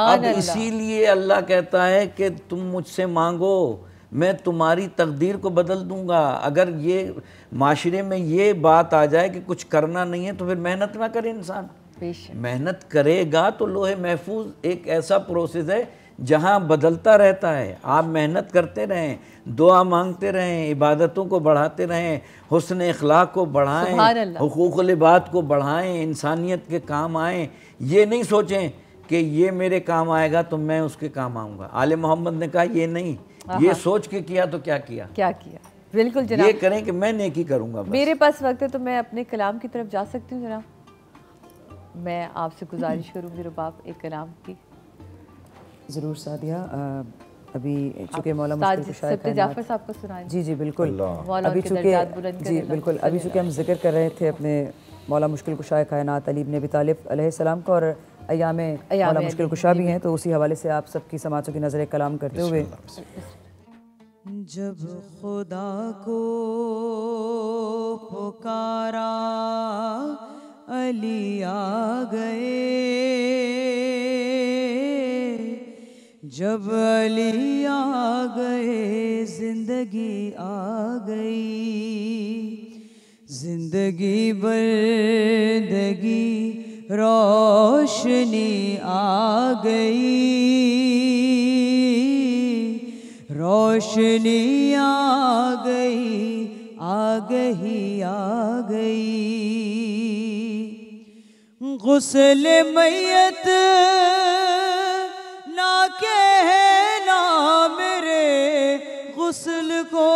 अब इसीलिए अल्लाह कहता है कि तुम मुझसे मांगो, मैं तुम्हारी तकदीर को बदल दूंगा। अगर ये माशरे में ये बात आ जाए कि कुछ करना नहीं है तो फिर मेहनत ना करे इंसान। मेहनत करेगा तो लोहे महफूज एक ऐसा प्रोसेस है जहाँ बदलता रहता है। आप मेहनत करते रहें, दुआ मांगते रहें, इबादतों को बढ़ाते रहें, हुस्न इखलाक को बढ़ाएं, हुकूकुल इबाद को बढ़ाएं, इंसानियत के काम आएँ। ये नहीं सोचें कि ये मेरे काम आएगा तो मैं उसके काम आऊँगा। आले मोहम्मद ने कहा ये नहीं, ये सोच के किया तो क्या किया। बिल्कुल जनाब, ये करें कि मैं नेकी करूँगा। मेरे पास वक्त है तो मैं अपने कलाम की तरफ जा सकती हूँ जनाब। मैं आपसे गुजारिश करूँगी रुबाब एक कलाम की। ज़रूर सादिया, अभी चूँकि मौला मुश्किल कुशा जाफर साहब को सुनाएं। जी जी बिल्कुल, अभी चूँकि जी बिल्कुल, अभी चूँकि हम जिक्र कर रहे थे अपने मौला मुश्किल कुशा कायनात अली इब्न अबी तालिब अलैहिस्सलाम का, और अय्याम मौला मुश्किल कुशा भी हैं, तो उसी हवाले से आप सबकी समातों की नज़र कलाम करते हुए। जब खुदा को पुकारा अली आ गए, जब अली आ गए जिंदगी आ गई, जिंदगी बंदगी रोशनी आ गई, रोशनी आ गई, आ गई, आ गई। गुस्ल मैयत ना कहना मेरे गुस्ल को,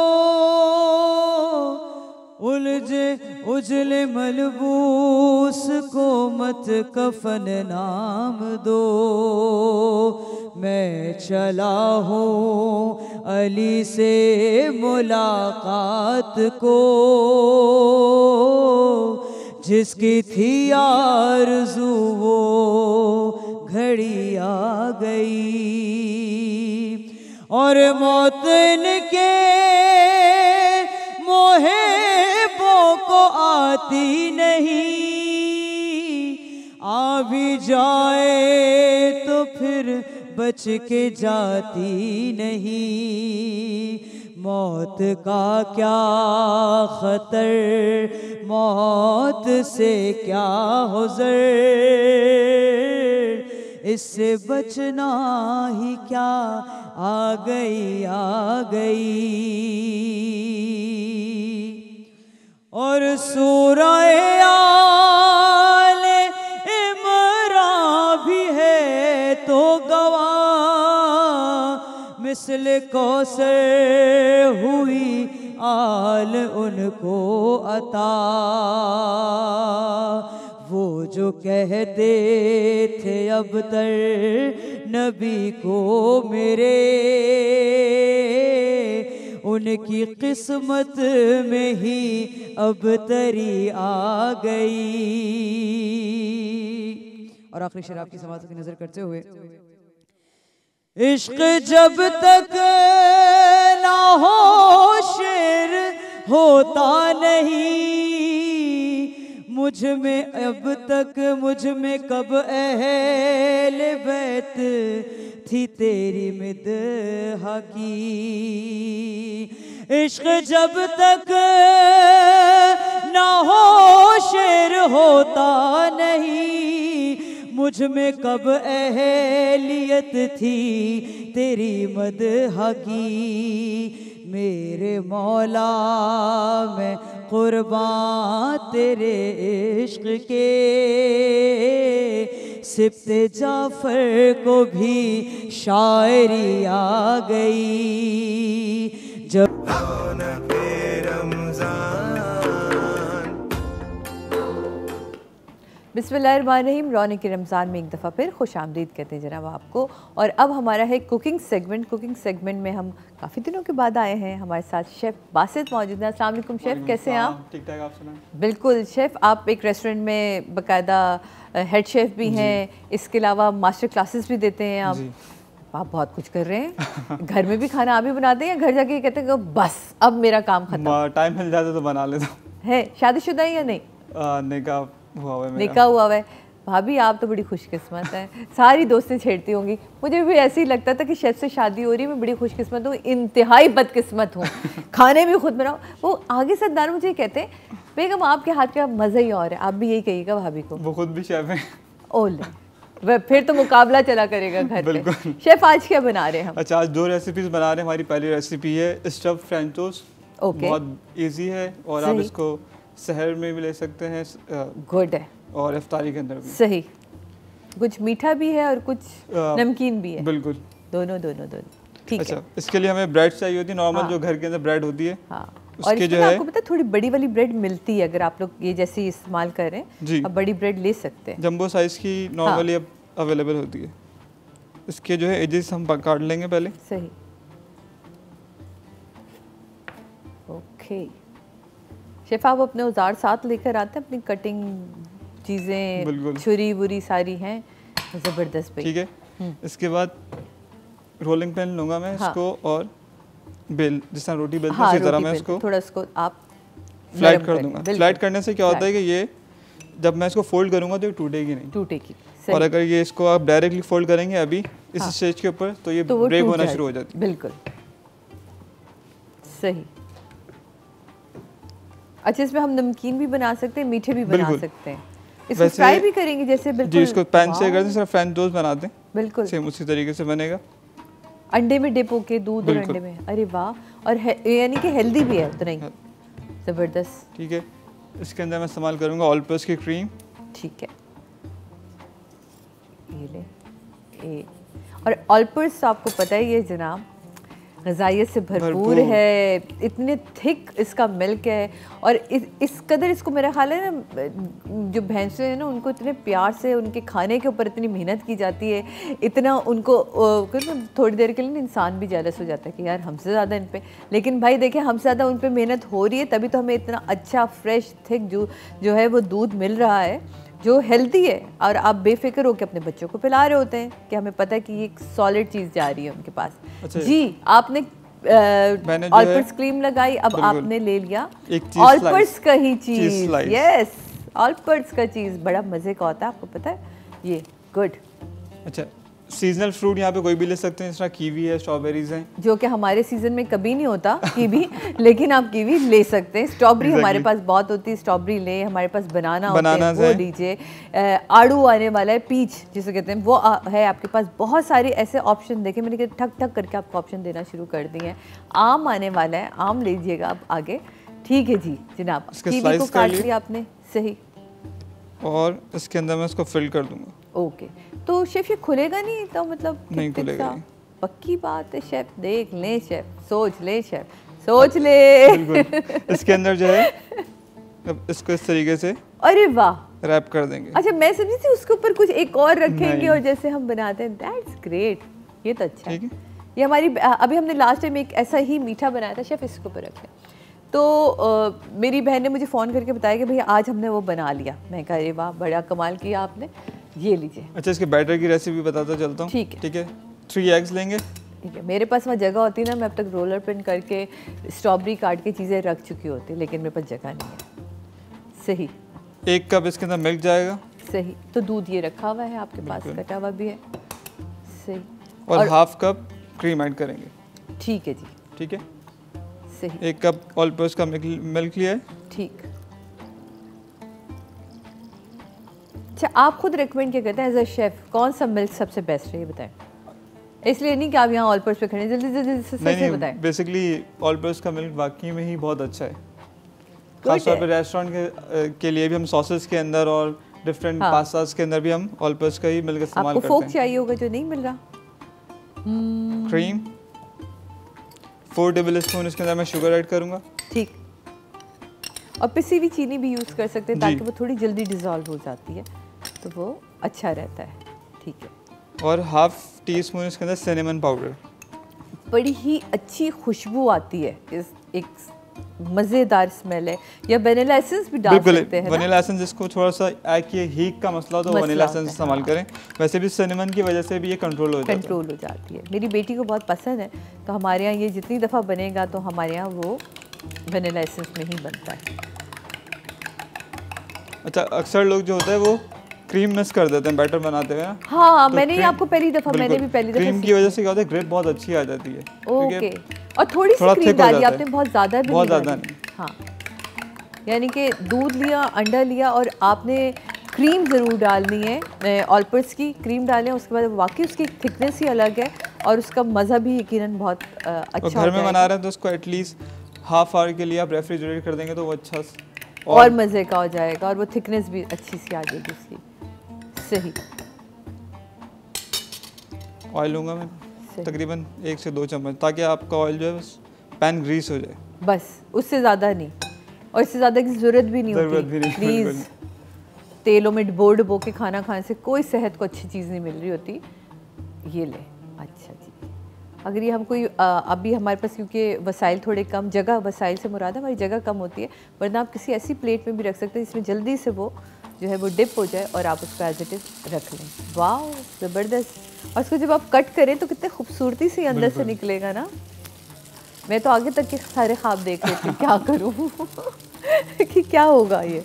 उजले मलबूस को मत कफन नाम दो। मैं चला हूँ अली से मुलाकात को, जिसकी थी आरज़ू वो गई और मौत इनके मोहब्बों को आती नहीं, आ भी जाए तो फिर बच के जाती नहीं। मौत का क्या खतर, मौत से क्या हुज़र, इससे बचना ही क्या, आ गई आ गई। और सूरह आले इमरान भी है तो गवाह, मिस्ल कौसर हुई आल उनको अता। वो जो कहते थे अब तर नबी को मेरे, उनकी किस्मत में ही अब तरी आ गई। और आखिरी शेर आपकी समाअत की नजर करते हुए, इश्क जब तक ना हो शेर होता नहीं, मुझ में अब तक मुझ में कब अहले बैत थी तेरी मिदहा की। इश्क जब तक ना हो शेर होता नहीं, मुझ में कब अहलियत थी तेरी मदहा की। मेरे मौला मैं कुर्बान तेरे इश्क के, सिफ्ते जाफर को भी शायरी आ गई। जब बिस्मिल्लाहिर्रहमानिर्रहीम। रौनक रमज़ान में एक दफ़ा फिर खुश आमदीद कहते हैं जनाब आपको। और अब हमारा है कुकिंग सेगमेंट। कुकिंग सेगमेंट में हम काफ़ी दिनों के बाद आए हैं। हमारे साथ शेफ़ बासित मौजूद हैं। अस्सलाम वालेकुम शेफ़, कैसे हैं आप? ठीक ठाक, आप सुनाएं? बिल्कुल शेफ़, आप एक रेस्टोरेंट में बाकायदा हेड शेफ़ भी हैं, इसके अलावा मास्टर क्लासेस भी देते हैं आप बहुत कुछ कर रहे हैं। घर में भी खाना आप ही बनाते हैं या घर जाके कहते हैं कि बस अब मेरा काम खत्म? टाइम मिल जाता तो बना लेता हूँ। है शादीशुदा या नहीं? निकाह हुआ है मेरा। निकाह हुआ है। भाभी आप तो बड़ी खुशकिस्मत हैं। सारी दोस्तें छेड़ती होंगी, मुझे भी ऐसे ही लगता था कि शेफ़ से शादी हो रही है, मैं बड़ी खुशकिस्मत हूँ, इंतहाई बदकिस्मत हूँ। खाने भी खुद बनाओ। वो आगे सरदार मुझे कहते हैं बेगम आपके हाथ का मज़ा ही और है, आप भी यही कहिएगा भाभी को। वो खुद भी शेफ़ हैं। ओले वह फिर तो मुकाबला चला करेगा घर पे। शेफ़ आज क्या बना रहे हैं हम? अच्छा, आज 2 रेसिपीज़ बना रहे हैं। हमारी पहली रेसिपी है स्टफ फ्रेंच टोस्ट। बहुत ईजी है और आप इसको सहर में भी ले सकते हैं, गुड है, और इफ्तारी के अंदर भी। सही, कुछ मीठा भी है और कुछ नमकीन भी है। बिल्कुल, दोनों ठीक है। अच्छा, इसके लिए हमें ब्रेड चाहिए होती है, नॉर्मल जो घर के अंदर ब्रेड होती है। और इसमें आपको पता है थोड़ी बड़ी वाली ब्रेड मिलती है, अगर आप लोग ये जैसी इस्तेमाल करें आप बड़ी ब्रेड ले सकते हैं। जंबो साइज़ की नॉर्मली अब अवेलेबल होती है। इसके जो है एजेस हम काट लेंगे पहले। सही, ओके। शेफ आप अपने औजार साथ लेकर आते हैं, अपनी कटिंग चीज़ें, छुरी वुरी सारी हैं, ज़बरदस्त भाई। ठीक है, इसके बाद रोलिंग पैन लूँगा मैं इसको, और बेल जिस तरह रोटी बेलते हैं उसी तरह मैं इसको थोड़ा इसको आप फ्लैट कर दूँगा। फ्लैट करने से क्या होता है कि ये जब मैं इसको फोल्ड करूँगा तो ये टूटेगी नहीं। टूटेगी। और अगर ये इसको आप डायरेक्टली फोल्ड करेंगे अभी इस स्टेज के ऊपर तो ये ब्रेक होना शुरू हो जाती है। बिल्कुल सही। अच्छा, इसमें हम नमकीन भी बना सकते हैं, मीठे भी बना सकते हैं। इसको फ्राई भी करेंगे जैसे? बिल्कुल जी, इसको पैन से करते हैं, सिर्फ फ्रेंच टोस्ट बनाते हैं। बिल्कुल सेम उसी तरीके से बनेगा। अंडे में डिप होके, दूध और अंडे में। अरे वाह, और यानी कि हेल्दी भी है उतना ही। ज़बरदस्त। ठीक है, इसके अंदर मैं इस्तेमाल करूँगा ऑल पर्पस की क्रीम। ठीक है, ये ले। और ऑल पर्पस आपको पता है ये जनाब ग़िज़ाइयत से भरपूर है, इतने थिक इसका मिल्क है, और इस कदर इसको मेरा ख्याल है ना, जो भैंसें हैं ना उनको इतने प्यार से उनके खाने के ऊपर इतनी मेहनत की जाती है, इतना उनको थोड़ी देर के लिए ना इंसान भी जेलस हो जाता है कि यार हमसे ज़्यादा इन पे, लेकिन भाई देखें हमसे ज़्यादा उन पे मेहनत हो रही है, तभी तो हमें इतना अच्छा फ्रेश थिक जो है वो दूध मिल रहा है। जो हेल्दी है और आप बेफिक्र होकर अपने बच्चों को पिला रहे होते हैं कि हमें पता है कि ये एक सॉलिड चीज़ जा रही है उनके पास। अच्छा जी, आपने ऑलपर्स क्रीम लगाई, अब आपने ले लिया ऑलपर्स का ही चीज़। यस, ऑलपर्स का चीज़ बड़ा मज़े का होता है, आपको पता है ये। गुड। अच्छा, सीजनल फ्रूट यहाँ पे कोई भी ले सकते हैं, इस तरह कीवी है, स्ट्रॉबेरीज हैं, जो कि हमारे सीजन में कभी नहीं होता कीवी लेकिन आप कीवी ले सकते हैं। स्ट्रॉबेरी हमारे पास बहुत होती है, स्ट्रॉबेरी ले। हमारे पास बनाना होते हैं, वो लीजिए। आड़ू आने वाला है, पीच जिसे कहते हैं, वो है आपके पास। बहुत सारे ऐसे ऑप्शन देखे मैंने, ठक ठक करके आपको ऑप्शन देना शुरू कर दिए हैं। आम आने वाला है, आम लीजिएगा आप आगे। ठीक है जी जनाब, कीवी को काट लिया आपने, सही, और इसके अंदर मैं इसको फिल कर दूंगा। ओके, तो शेफ ये खुलेगा नहीं तो मतलब नहीं खुलेगा। पक्की बात है शेफ, देख ले शेफ, सोच ले शेफ, सोच ले। इसके अंदर जो है इसको इस तरीके से, अरे वाह, रैप कर देंगे। अच्छा, मैं समझी थी उसके ऊपर कुछ एक और रखेंगे और जैसे हम बनाते हैं। दैट्स ग्रेट, ये तो अच्छा है। ये हमारी अभी हमने लास्ट टाइम एक ऐसा ही मीठा बनाया था शेफ, इसके ऊपर रखें। तो मेरी बहन ने मुझे फ़ोन करके बताया कि भैया आज हमने वो बना लिया। मैं कह रही वाह, बड़ा कमाल किया आपने, ये लीजिए। अच्छा, इसके बैटर की रेसिपी बताता चलता हूँ। ठीक है, ठीक है। 3 एग्स लेंगे। ठीक है, मेरे पास वहाँ जगह होती ना, मैं अब तक रोलर पिन करके स्ट्रॉबेरी काट के चीज़ें रख चुकी होती, लेकिन मेरे पास जगह नहीं है। सही। 1 कप इसके अंदर मिल्क जाएगा। सही, तो दूध ये रखा हुआ है आपके पास, कटा हुआ भी है। सही, और हाफ कप क्रीम ऐड करेंगे। ठीक है जी, ठीक है, सही। 1 कप ऑलपर्स का मिल्क लिया है। ठीक। अच्छा, आप खुद रेकमेंड क्या करते हैं एज अ शेफ, कौन सा मिल्क सबसे बेस्ट है ये बताएं? इसलिए नहीं कि आप यहाँ ऑलपर्स पे खड़े हैं, जल्दी जल्दी से बताएं। बेसिकली ऑलपर्स का मिल्क वाकई में ही बहुत अच्छा है, खासतौर पे रेस्टोरेंट के लिए भी। हम सॉसेस के अंदर और डिफरेंट पास्तास के अंदर भी हम ऑलपर्स का ही मिल्क इस्तेमाल करते हैं। आपको फोक चाहिए होगा जो नहीं मिल रहा। क्रीम 4 टेबल स्पून इसके अंदर मैं शुगर ऐड करूँगा। ठीक, और पिसी हुई चीनी भी यूज़ कर सकते हैं ताकि वो थोड़ी जल्दी डिज़ोल्व हो जाती है, तो वो अच्छा रहता है। ठीक है, और हाफ टी स्पून इसके अंदर सिनेमन पाउडर। बड़ी ही अच्छी खुशबू आती है, इस एक मज़ेदार स्मेल है। या वनीला एसेंस भी डाल सकते हैं। वनीला एसेंस, जिसको थोड़ा सा हीट का मसला हो तो वनीला एसेंस इस्तेमाल करें। वैसे भी सिनेमन की वजह से भी ये कंट्रोल हो जाती है। मेरी बेटी को बहुत पसंद है, तो हमारे यहाँ ये जितनी दफ़ा बनेगा तो हमारे यहाँ वो वनीला एसेंस में ही बनता है। अच्छा, अक्सर लोग जो होता है वो क्रीम मिस कर देते हैं बैटर बनाते हुए। हाँ, तो मैंने आपको पहली दफ़ा, मैंने भी पहली दफ़ा क्रीम की वजह से क्या होता है, ग्रेप बहुत अच्छी आ जाती है। ओके, और थोड़ी सी क्रीम डाली आपने, बहुत ज़्यादा भी बहुत ज़्यादा नहीं। हाँ, यानी कि दूध लिया, अंडा लिया और आपने क्रीम ज़रूर डालनी है, ऑलपर्स की क्रीम डालें। उसके बाद वाकई उसकी थिकनेस ही अलग है और उसका मज़ा भी यकीनन बहुत अच्छा। घर में बना रहे हैं तो उसको एटलीस्ट हाफ आवर के लिए आप रेफ्रिजरेट कर देंगे तो वो अच्छा और मज़े का हो जाएगा और वो थिकनेस भी अच्छी सी आ जाएगी उसकी। सही। ऑयल लूँगा मैं तकरीबन 1 से 2 चम्मच, ताकि आपका ऑयल जो है बस पैन ग्रीस हो जाए, बस, उससे ज़्यादा नहीं, और इससे ज़्यादा की ज़रूरत भी नहीं होती। प्लीज़, तेलों में डुबो के खाना खाने से कोई सेहत को अच्छी चीज़ नहीं मिल रही होती। ये ले। अच्छा जी, अगर ये हम कोई अभी हमारे पास क्योंकि वसाइल थोड़े कम, जगह, वसाइल से मुराद है हमारी जगह कम होती है, वरना आप किसी ऐसी प्लेट में भी रख सकते हैं जिसमें जल्दी से वो जो है वो डिप हो जाए और आप उसको एज इट इज़ रख लें। वाह, ज़बरदस्त। और उसको जब आप कट करें तो कितने खूबसूरती से अंदर से निकलेगा ना। मैं तो आगे तक के सारे ख्वाब देख लेती हूँ क्या करूँ कि क्या होगा ये।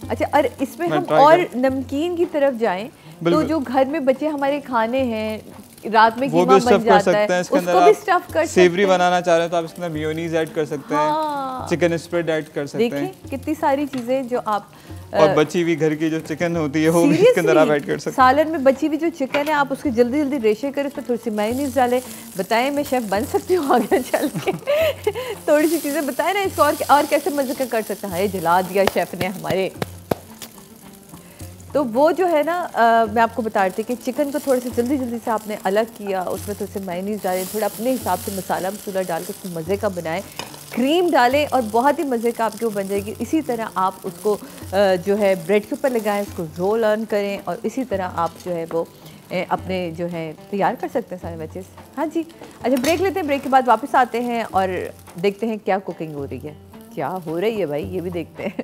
अच्छा, और इसमें हम और नमकीन की तरफ जाएं तो जो घर में बचे हमारे खाने हैं, रात में कीमा बन जाता है, उसको भी स्टफ कर सकते हैं। सेवरी बनाना चाह रहे हैं तो आप इसके अंदर मेयोनीज ऐड कर सकते हैं, चिकन स्प्रेड ऐड कर सकते हैं। देखिए कितनी सारी चीज़ें जो आप, और बची हुई घर की जो चिकन होती है वो भी इसके अंदर आप ऐड कर सकते हैं। सालन में बची हुई जो चिकन है आप उसके जल्दी जल्दी रेशे करें, उसमें थोड़ी सी मेयोनीज डालें। बताएं, मैं शेफ़ बन सकती हूँ आगे चल के थोड़ी सी चीज़ें बताएं ना इसको और कैसे मज़े का कर सकते हैं। जला दिया शेफ़ ने हमारे। तो वो जो है ना, मैं आपको बता रही थी कि चिकन को थोड़ा सा जल्दी जल्दी से आपने अलग किया, उसमें थोड़े से मेयोनीज डालें, थोड़ा अपने हिसाब से मसाला डाल के उसको मज़े का बनाएं, क्रीम डालें और बहुत ही मज़े का आपके वो बन जाएगी। इसी तरह आप उसको जो है ब्रेड के ऊपर लगाएं, उसको रोल ऑन करें और इसी तरह आप जो है वो अपने जो है तैयार कर सकते हैं सारे वेजेस। हाँ जी, अच्छा ब्रेक लेते हैं, ब्रेक के बाद वापस आते हैं और देखते हैं क्या कुकिंग हो रही है। क्या हो रही है भाई, ये भी देखते हैं।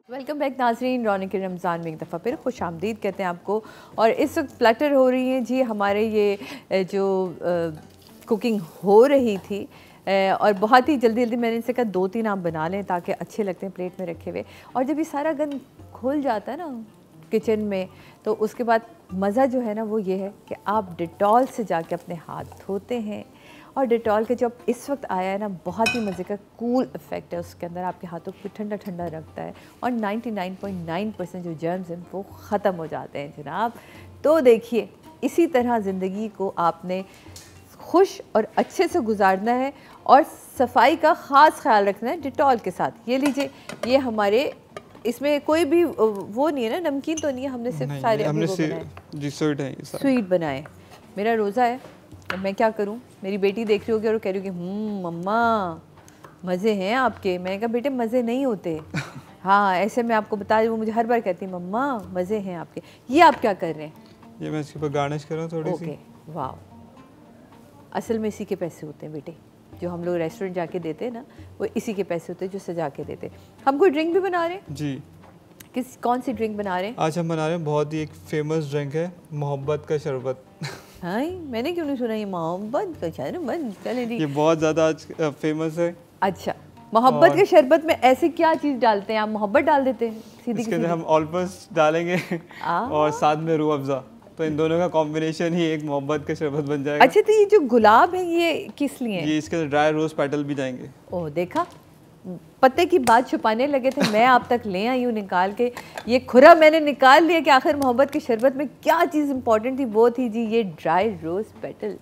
वेलकम बैक नाज़रीन, रौनक रमज़ान में एक दफ़ा फिर खुश आमदीद कहते हैं आपको। और इस वक्त प्लटर हो रही है जी हमारे ये जो कुकिंग हो रही थी और बहुत ही जल्दी जल्दी मैंने इनसे कहा 2-3 आप बना लें ताकि अच्छे लगते हैं प्लेट में रखे हुए। और जब ये सारा गंद खुल जाता है ना किचन में, तो उसके बाद मज़ा जो है ना वो ये है कि आप डिटॉल से जाके अपने हाथ धोते हैं। और डिटॉल के जब इस वक्त आया है ना, बहुत ही मज़े का कूल इफ़ेक्ट है उसके अंदर, आपके हाथों को ठंडा ठंडा रखता है और 99.9% जो जर्म्स हैं वो ख़त्म हो जाते हैं जनाब। तो देखिए, इसी तरह ज़िंदगी को आपने खुश और अच्छे से गुजारना है और सफाई का ख़ास ख्याल रखना है डिटॉल के साथ। ये लीजिए, ये हमारे इसमें कोई भी वो नहीं है ना, नमकीन तो नहीं है, हमने सिर्फ सारे स्वीट बनाए। मेरा रोज़ा है, अब मैं क्या करूं? मेरी बेटी देख रही होगी और कह रही होगी मम्मा मज़े हैं आपके। मैंने कहा बेटे मज़े नहीं होते। हाँ, ऐसे मैं आपको बता रही हूँ, मुझे हर बार कहती है मम्मा मज़े हैं आपके। ये आप क्या कर रहे हैं? ये मैं इसके ऊपर गार्निश कर रहा हूँ थोड़ी सी। ओके, वाह। असल में इसी के पैसे होते हैं बेटे, जो हम लोग रेस्टोरेंट जाके देते हैं ना, वो इसी के पैसे होते हैं जो सजा के देते हैं। हम कोई ड्रिंक भी बना रहे हैं जी। कौन सी ड्रिंक बना रहे हैं? आज हम बना रहे हैं बहुत ही एक फेमस ड्रिंक है, मोहब्बत का शरबत। हाँ, मैंने क्यों नहीं सुना ये मोहब्बत का शरबत? चले जी, ये बहुत ज़्यादा आज फेमस है। अच्छा, मोहब्बत के शरबत में ऐसे क्या चीज़ डालते हैं आप? मोहब्बत डाल देते हैं सीधी? इसके अंदर हम ऑलपस डालेंगे और साथ में रूह अफ़ज़ा, तो इन दोनों का कॉम्बिनेशन ही एक मोहब्बत का शरबत बन जाएगा। अच्छा, तो ये जो गुलाब है ये किस लिए है? ये इसके अंदर ड्राई रोज पेटल भी जाएंगे। ओह, देखा, पत्ते की बात छुपाने लगे थे, मैं आप तक ले आई हूँ निकाल के। ये खुरा मैंने निकाल लिया कि आखिर मोहब्बत के शरबत में क्या चीज़ इंपॉर्टेंट थी। वो थी जी ये ड्राई रोज पेटल।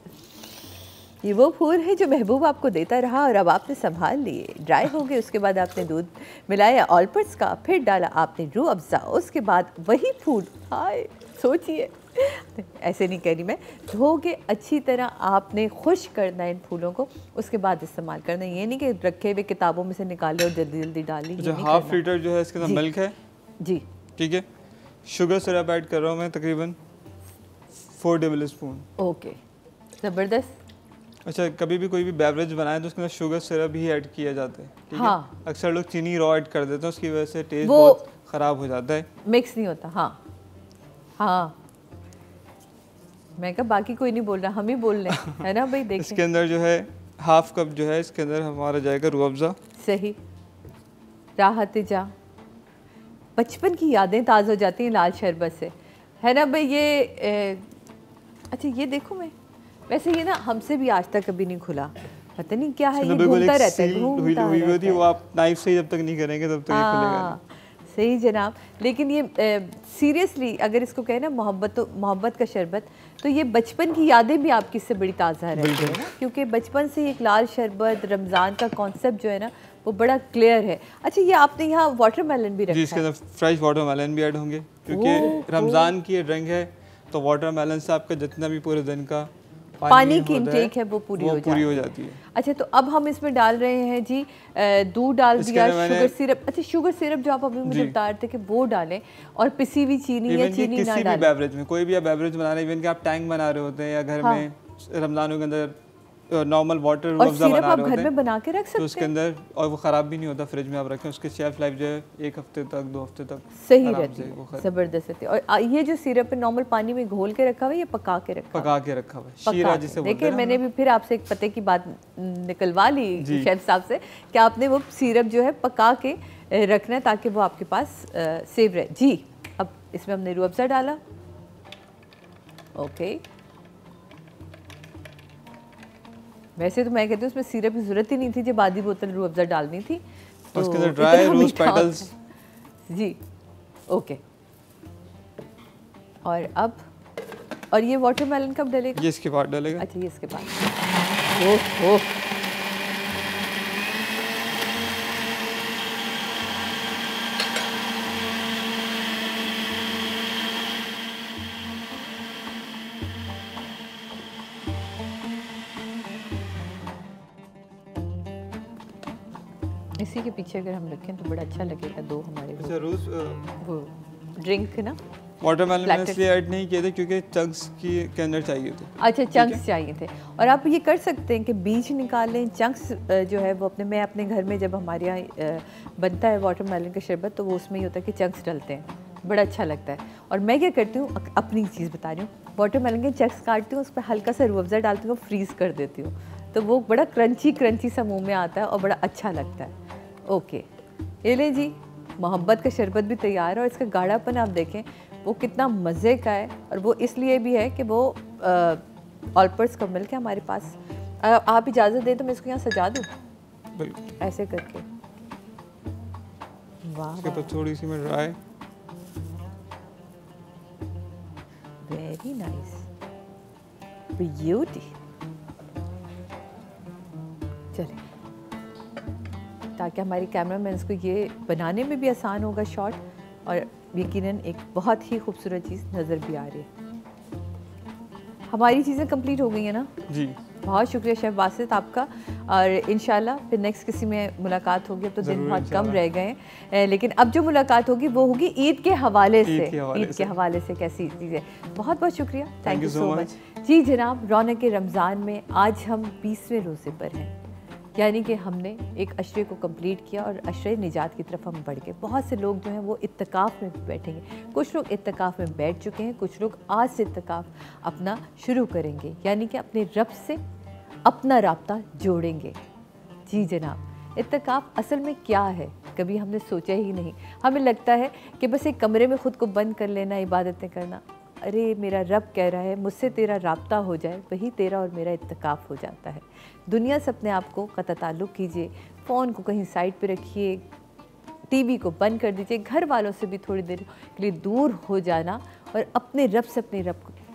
ये वो फूल है जो महबूब आपको देता रहा और अब आपने संभाल लिए। ड्राई हो गए, उसके बाद आपने दूध मिलाया ऑलपर्स का, फिर डाला आपने रूह अफ़ज़ा, उसके बाद वही फूल, हाय सोचिए, ऐसे नहीं कह रही मैं, धो के अच्छी तरह आपने खुश करना है इन फूलों को, उसके बाद इस्तेमाल करना है। ये नहीं कि रखे हुए किताबों में से निकाले और जल्दी जल्दी डाली। जो हाफ लीटर जो है इसके अंदर मिल्क है जी, ठीक है। शुगर सिरप ऐड कर रहा हूँ मैं तकरीबन 4 टेबल स्पून। ओके, ज़बरदस्त। अच्छा, कभी भी कोई भी बेवरेज बनाए तो उसके अंदर शुगर सिरप ही ऐड किया जाता है, ठीक है। हाँ, अक्सर लोग चीनी रॉ ऐड कर देते हैं, उसकी वजह से टेस्ट बहुत ख़राब हो जाता है, मिक्स नहीं होता। हाँ हाँ, मैं कहा बाकी कोई नहीं बोल रहा, हम ही बोल रहे हैं, है ना भाई। देखिए इसके अंदर जो है हाफ कप जो है इसके अंदर हमारा जाएगा रूह अफ़ज़ा। सही, राहत जा, बचपन की यादें ताज़ा हो जाती हैं लाल शरबत से, है ना भाई। ये अच्छा, ये देखो, मैं वैसे ये ना हमसे भी आज तक कभी नहीं खुला, पता नहीं क्या है, ये घूमता रहता है, घूमता रहता है। वो आप नाइफ से जब तक नहीं करेंगे तब तक ये खुलेगा। सही जनाब। लेकिन ये सीरियसली अगर इसको कहें ना मोहब्बत का शरबत, तो ये बचपन की यादें भी आपकी इससे बड़ी ताज़ा रहती है ना, क्योंकि बचपन से एक लाल शरबत, रमज़ान का कॉन्सेप्ट जो है ना वो बड़ा क्लियर है। अच्छा, ये आपने यहाँ वाटरमेलन भी रखा है? जी, इसके अंदर फ्रेश वाटरमेलन भी ऐड होंगे, क्योंकि रमज़ान की ड्रिंक है, तो वाटरमेलन से आपका जितना भी पूरे दिन का पानी की इंटेक है वो पूरी हो जाती है। अच्छा, तो अब हम इसमें डाल रहे हैं जी दूध डाल दिया, शुगर सिरप। अच्छा, शुगर सिरप जो आप अभी मुझे बता रहे थे कि वो डालें, और पिसी हुई चीनी या चीनी ना डालें। किसी भी बेवरेज में, कोई भी आप बेवरेज बना रहे हैं, इवन कि आप टैंक बना रहे होते हैं या घर में रमज़ानों के अंदर नॉर्मल वाटर रूह अफ़ज़ा बना रहे होते हैं, घर में बना के रख सकते हैं, तो उसके अंदर, और वो ख़राब भी नहीं होता, फ्रिज में आप रखें, उसकी शेल्फ लाइफ जो है 1 हफ्ते तक 2 हफ्ते तक सही रहती है, ज़बरदस्त रहती है। और ये जो सिरप है नॉर्मल पानी में घोल के रखा हुआ है या पका के रखा हुआ है? शीरा जिसे बोलते हैं। देखिए, मैंने भी फिर आपसे एक पते की बात निकलवा ली शेफ साहब से कि आपने वो सिरप जो है पका के रखना है ताकि वो आपके पास सेव रहे जी। अब इसमें हमने रूह अफ़ज़ा डाला, ओके। वैसे तो मैं कहती हूँ उसमें सिरप की ज़रूरत ही नहीं थी, जब आधी बोतल रूह अफ़ज़ा डालनी थी। तो उसके अंदर ड्राई रोज पेटल्स जी, ओके। और अब, और ये वाटरमेलन कब डलेगा? ये इसके बाद डलेगा। अच्छा, ये इसके बाद। ओह ओह, इसी के पीछे अगर हम रखें तो बड़ा अच्छा लगेगा। 2 हमारे अच्छा, रोज वो ड्रिंक ना वाटरमेलन मैंने इसलिए ऐड नहीं किए थे क्योंकि चंक्स के अंदर चाहिए थे। अच्छा, चंक्स चाहिए थे। और आप ये कर सकते हैं कि बीज निकाल लें, चंक्स जो है वो मैं अपने घर में जब हमारे यहाँ बनता है वाटरमेलन का शरबत तो वो उसमें ही होता है कि चंक्स डलते हैं, बड़ा अच्छा लगता है। और मैं क्या करती हूँ, अपनी चीज़ बता रही हूँ, वाटरमेलन के चंक्स काटती हूँ, उस पर हल्का सा रूह अफ़ज़ा डालती हूँ, फ्रीज़ कर देती हूँ, तो वो बड़ा क्रंची सा मुँह में आता है और बड़ा अच्छा लगता है। ओके, ये ले जी, मोहब्बत का शरबत भी तैयार है और इसका गाढ़ापन आप देखें वो कितना मज़े का है। और वो इसलिए भी है कि वो ऑलपर्स का मिल्क है हमारे पास। आप इजाज़त दें तो मैं इसको यहाँ सजा दूँ ऐसे करके। वाह, इसके ऊपर थोड़ी सी मैं ड्राई, वेरी नाइस, ब्यूटी। चलिए, ताकि हमारे कैमरामैन को ये बनाने में भी आसान होगा शॉट, और यकीनन एक बहुत ही खूबसूरत चीज़ नज़र भी आ रही है। हमारी चीज़ें कंप्लीट हो गई हैं ना जी। बहुत शुक्रिया शेफ़ बासित आपका, और इंशाल्लाह फिर नेक्स्ट किसी में मुलाकात होगी। अब तो दिन बहुत कम रह गए हैं, लेकिन अब जो मुलाकात होगी वो होगी ईद के हवाले से। ईद के हवाले से कैसी चीज़ें। बहुत बहुत शुक्रिया, थैंक यू सो मच। जी जनाब, रौनक रमज़ान में आज हम 20वें रोज़े पर हैं, यानी कि हमने एक अशरे को कंप्लीट किया और अशरे निजात की तरफ हम बढ़ गए। बहुत से लोग जो हैं वो इत्तिकाफ़ में बैठेंगे, कुछ लोग इत्तिकाफ़ में बैठ चुके हैं, कुछ लोग आज से इत्तिकाफ़ अपना शुरू करेंगे, यानी कि अपने रब से अपना राब्ता जोड़ेंगे। जी जनाब, इत्तिकाफ़ असल में क्या है कभी हमने सोचा ही नहीं। हमें लगता है कि बस एक कमरे में ख़ुद को बंद कर लेना, इबादतें करना। अरे मेरा रब कह रहा है मुझसे तेरा राब्ता हो जाए, वही तेरा और मेरा इत्तिकाफ़ हो जाता है। दुनिया से अपने आप को क़त्अ ताल्लुक़ कीजिए, फ़ोन को कहीं साइड पे रखिए, टीवी को बंद कर दीजिए, घर वालों से भी थोड़ी देर के लिए दूर हो जाना और अपने रब से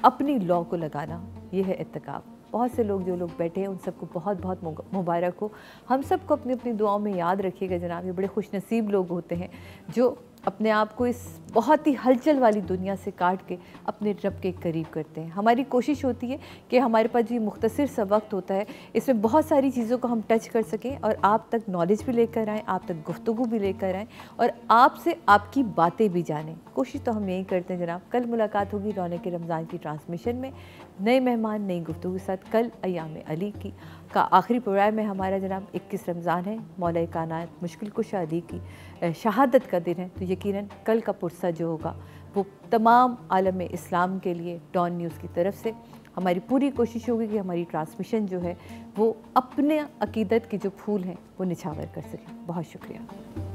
अपनी लॉ को लगाना, ये है इत्तिकाफ़। बहुत से लोग जो लोग बैठे हैं उन सबको बहुत बहुत मुबारक हो। हम सबको अपनी अपनी दुआओं में याद रखिएगा जनाब। ये बड़े खुशनसीब लोग होते हैं जो अपने आप को इस बहुत ही हलचल वाली दुनिया से काट के अपने रब के करीब करते हैं। हमारी कोशिश होती है कि हमारे पास जो मुख्तसर सा वक्त होता है इसमें बहुत सारी चीज़ों को हम टच कर सकें और आप तक नॉलेज भी लेकर आएँ, आप तक गुफ्तगू भी लेकर आएँ और आपसे आपकी बातें भी जानें। कोशिश तो हम यही करते हैं जनाब। कल मुलाकात होगी रौनक रमज़ान की ट्रांसमिशन में, नए मेहमान नई गुफ्तगू के साथ। कल अय्याम अली का आखिरी प्रोग्राम है हमारा जनाब। 21 रमज़ान है, मौला कायनात मुश्किल कुशा अली की शहादत का दिन है, तो यकीनन कल का पुरसा जो होगा वो तमाम आलम इस्लाम के लिए डॉन न्यूज़ की तरफ से हमारी पूरी कोशिश होगी कि हमारी ट्रांसमिशन जो है वो अपने अकीदत के जो फूल हैं वो निछावर कर सकें। बहुत शुक्रिया।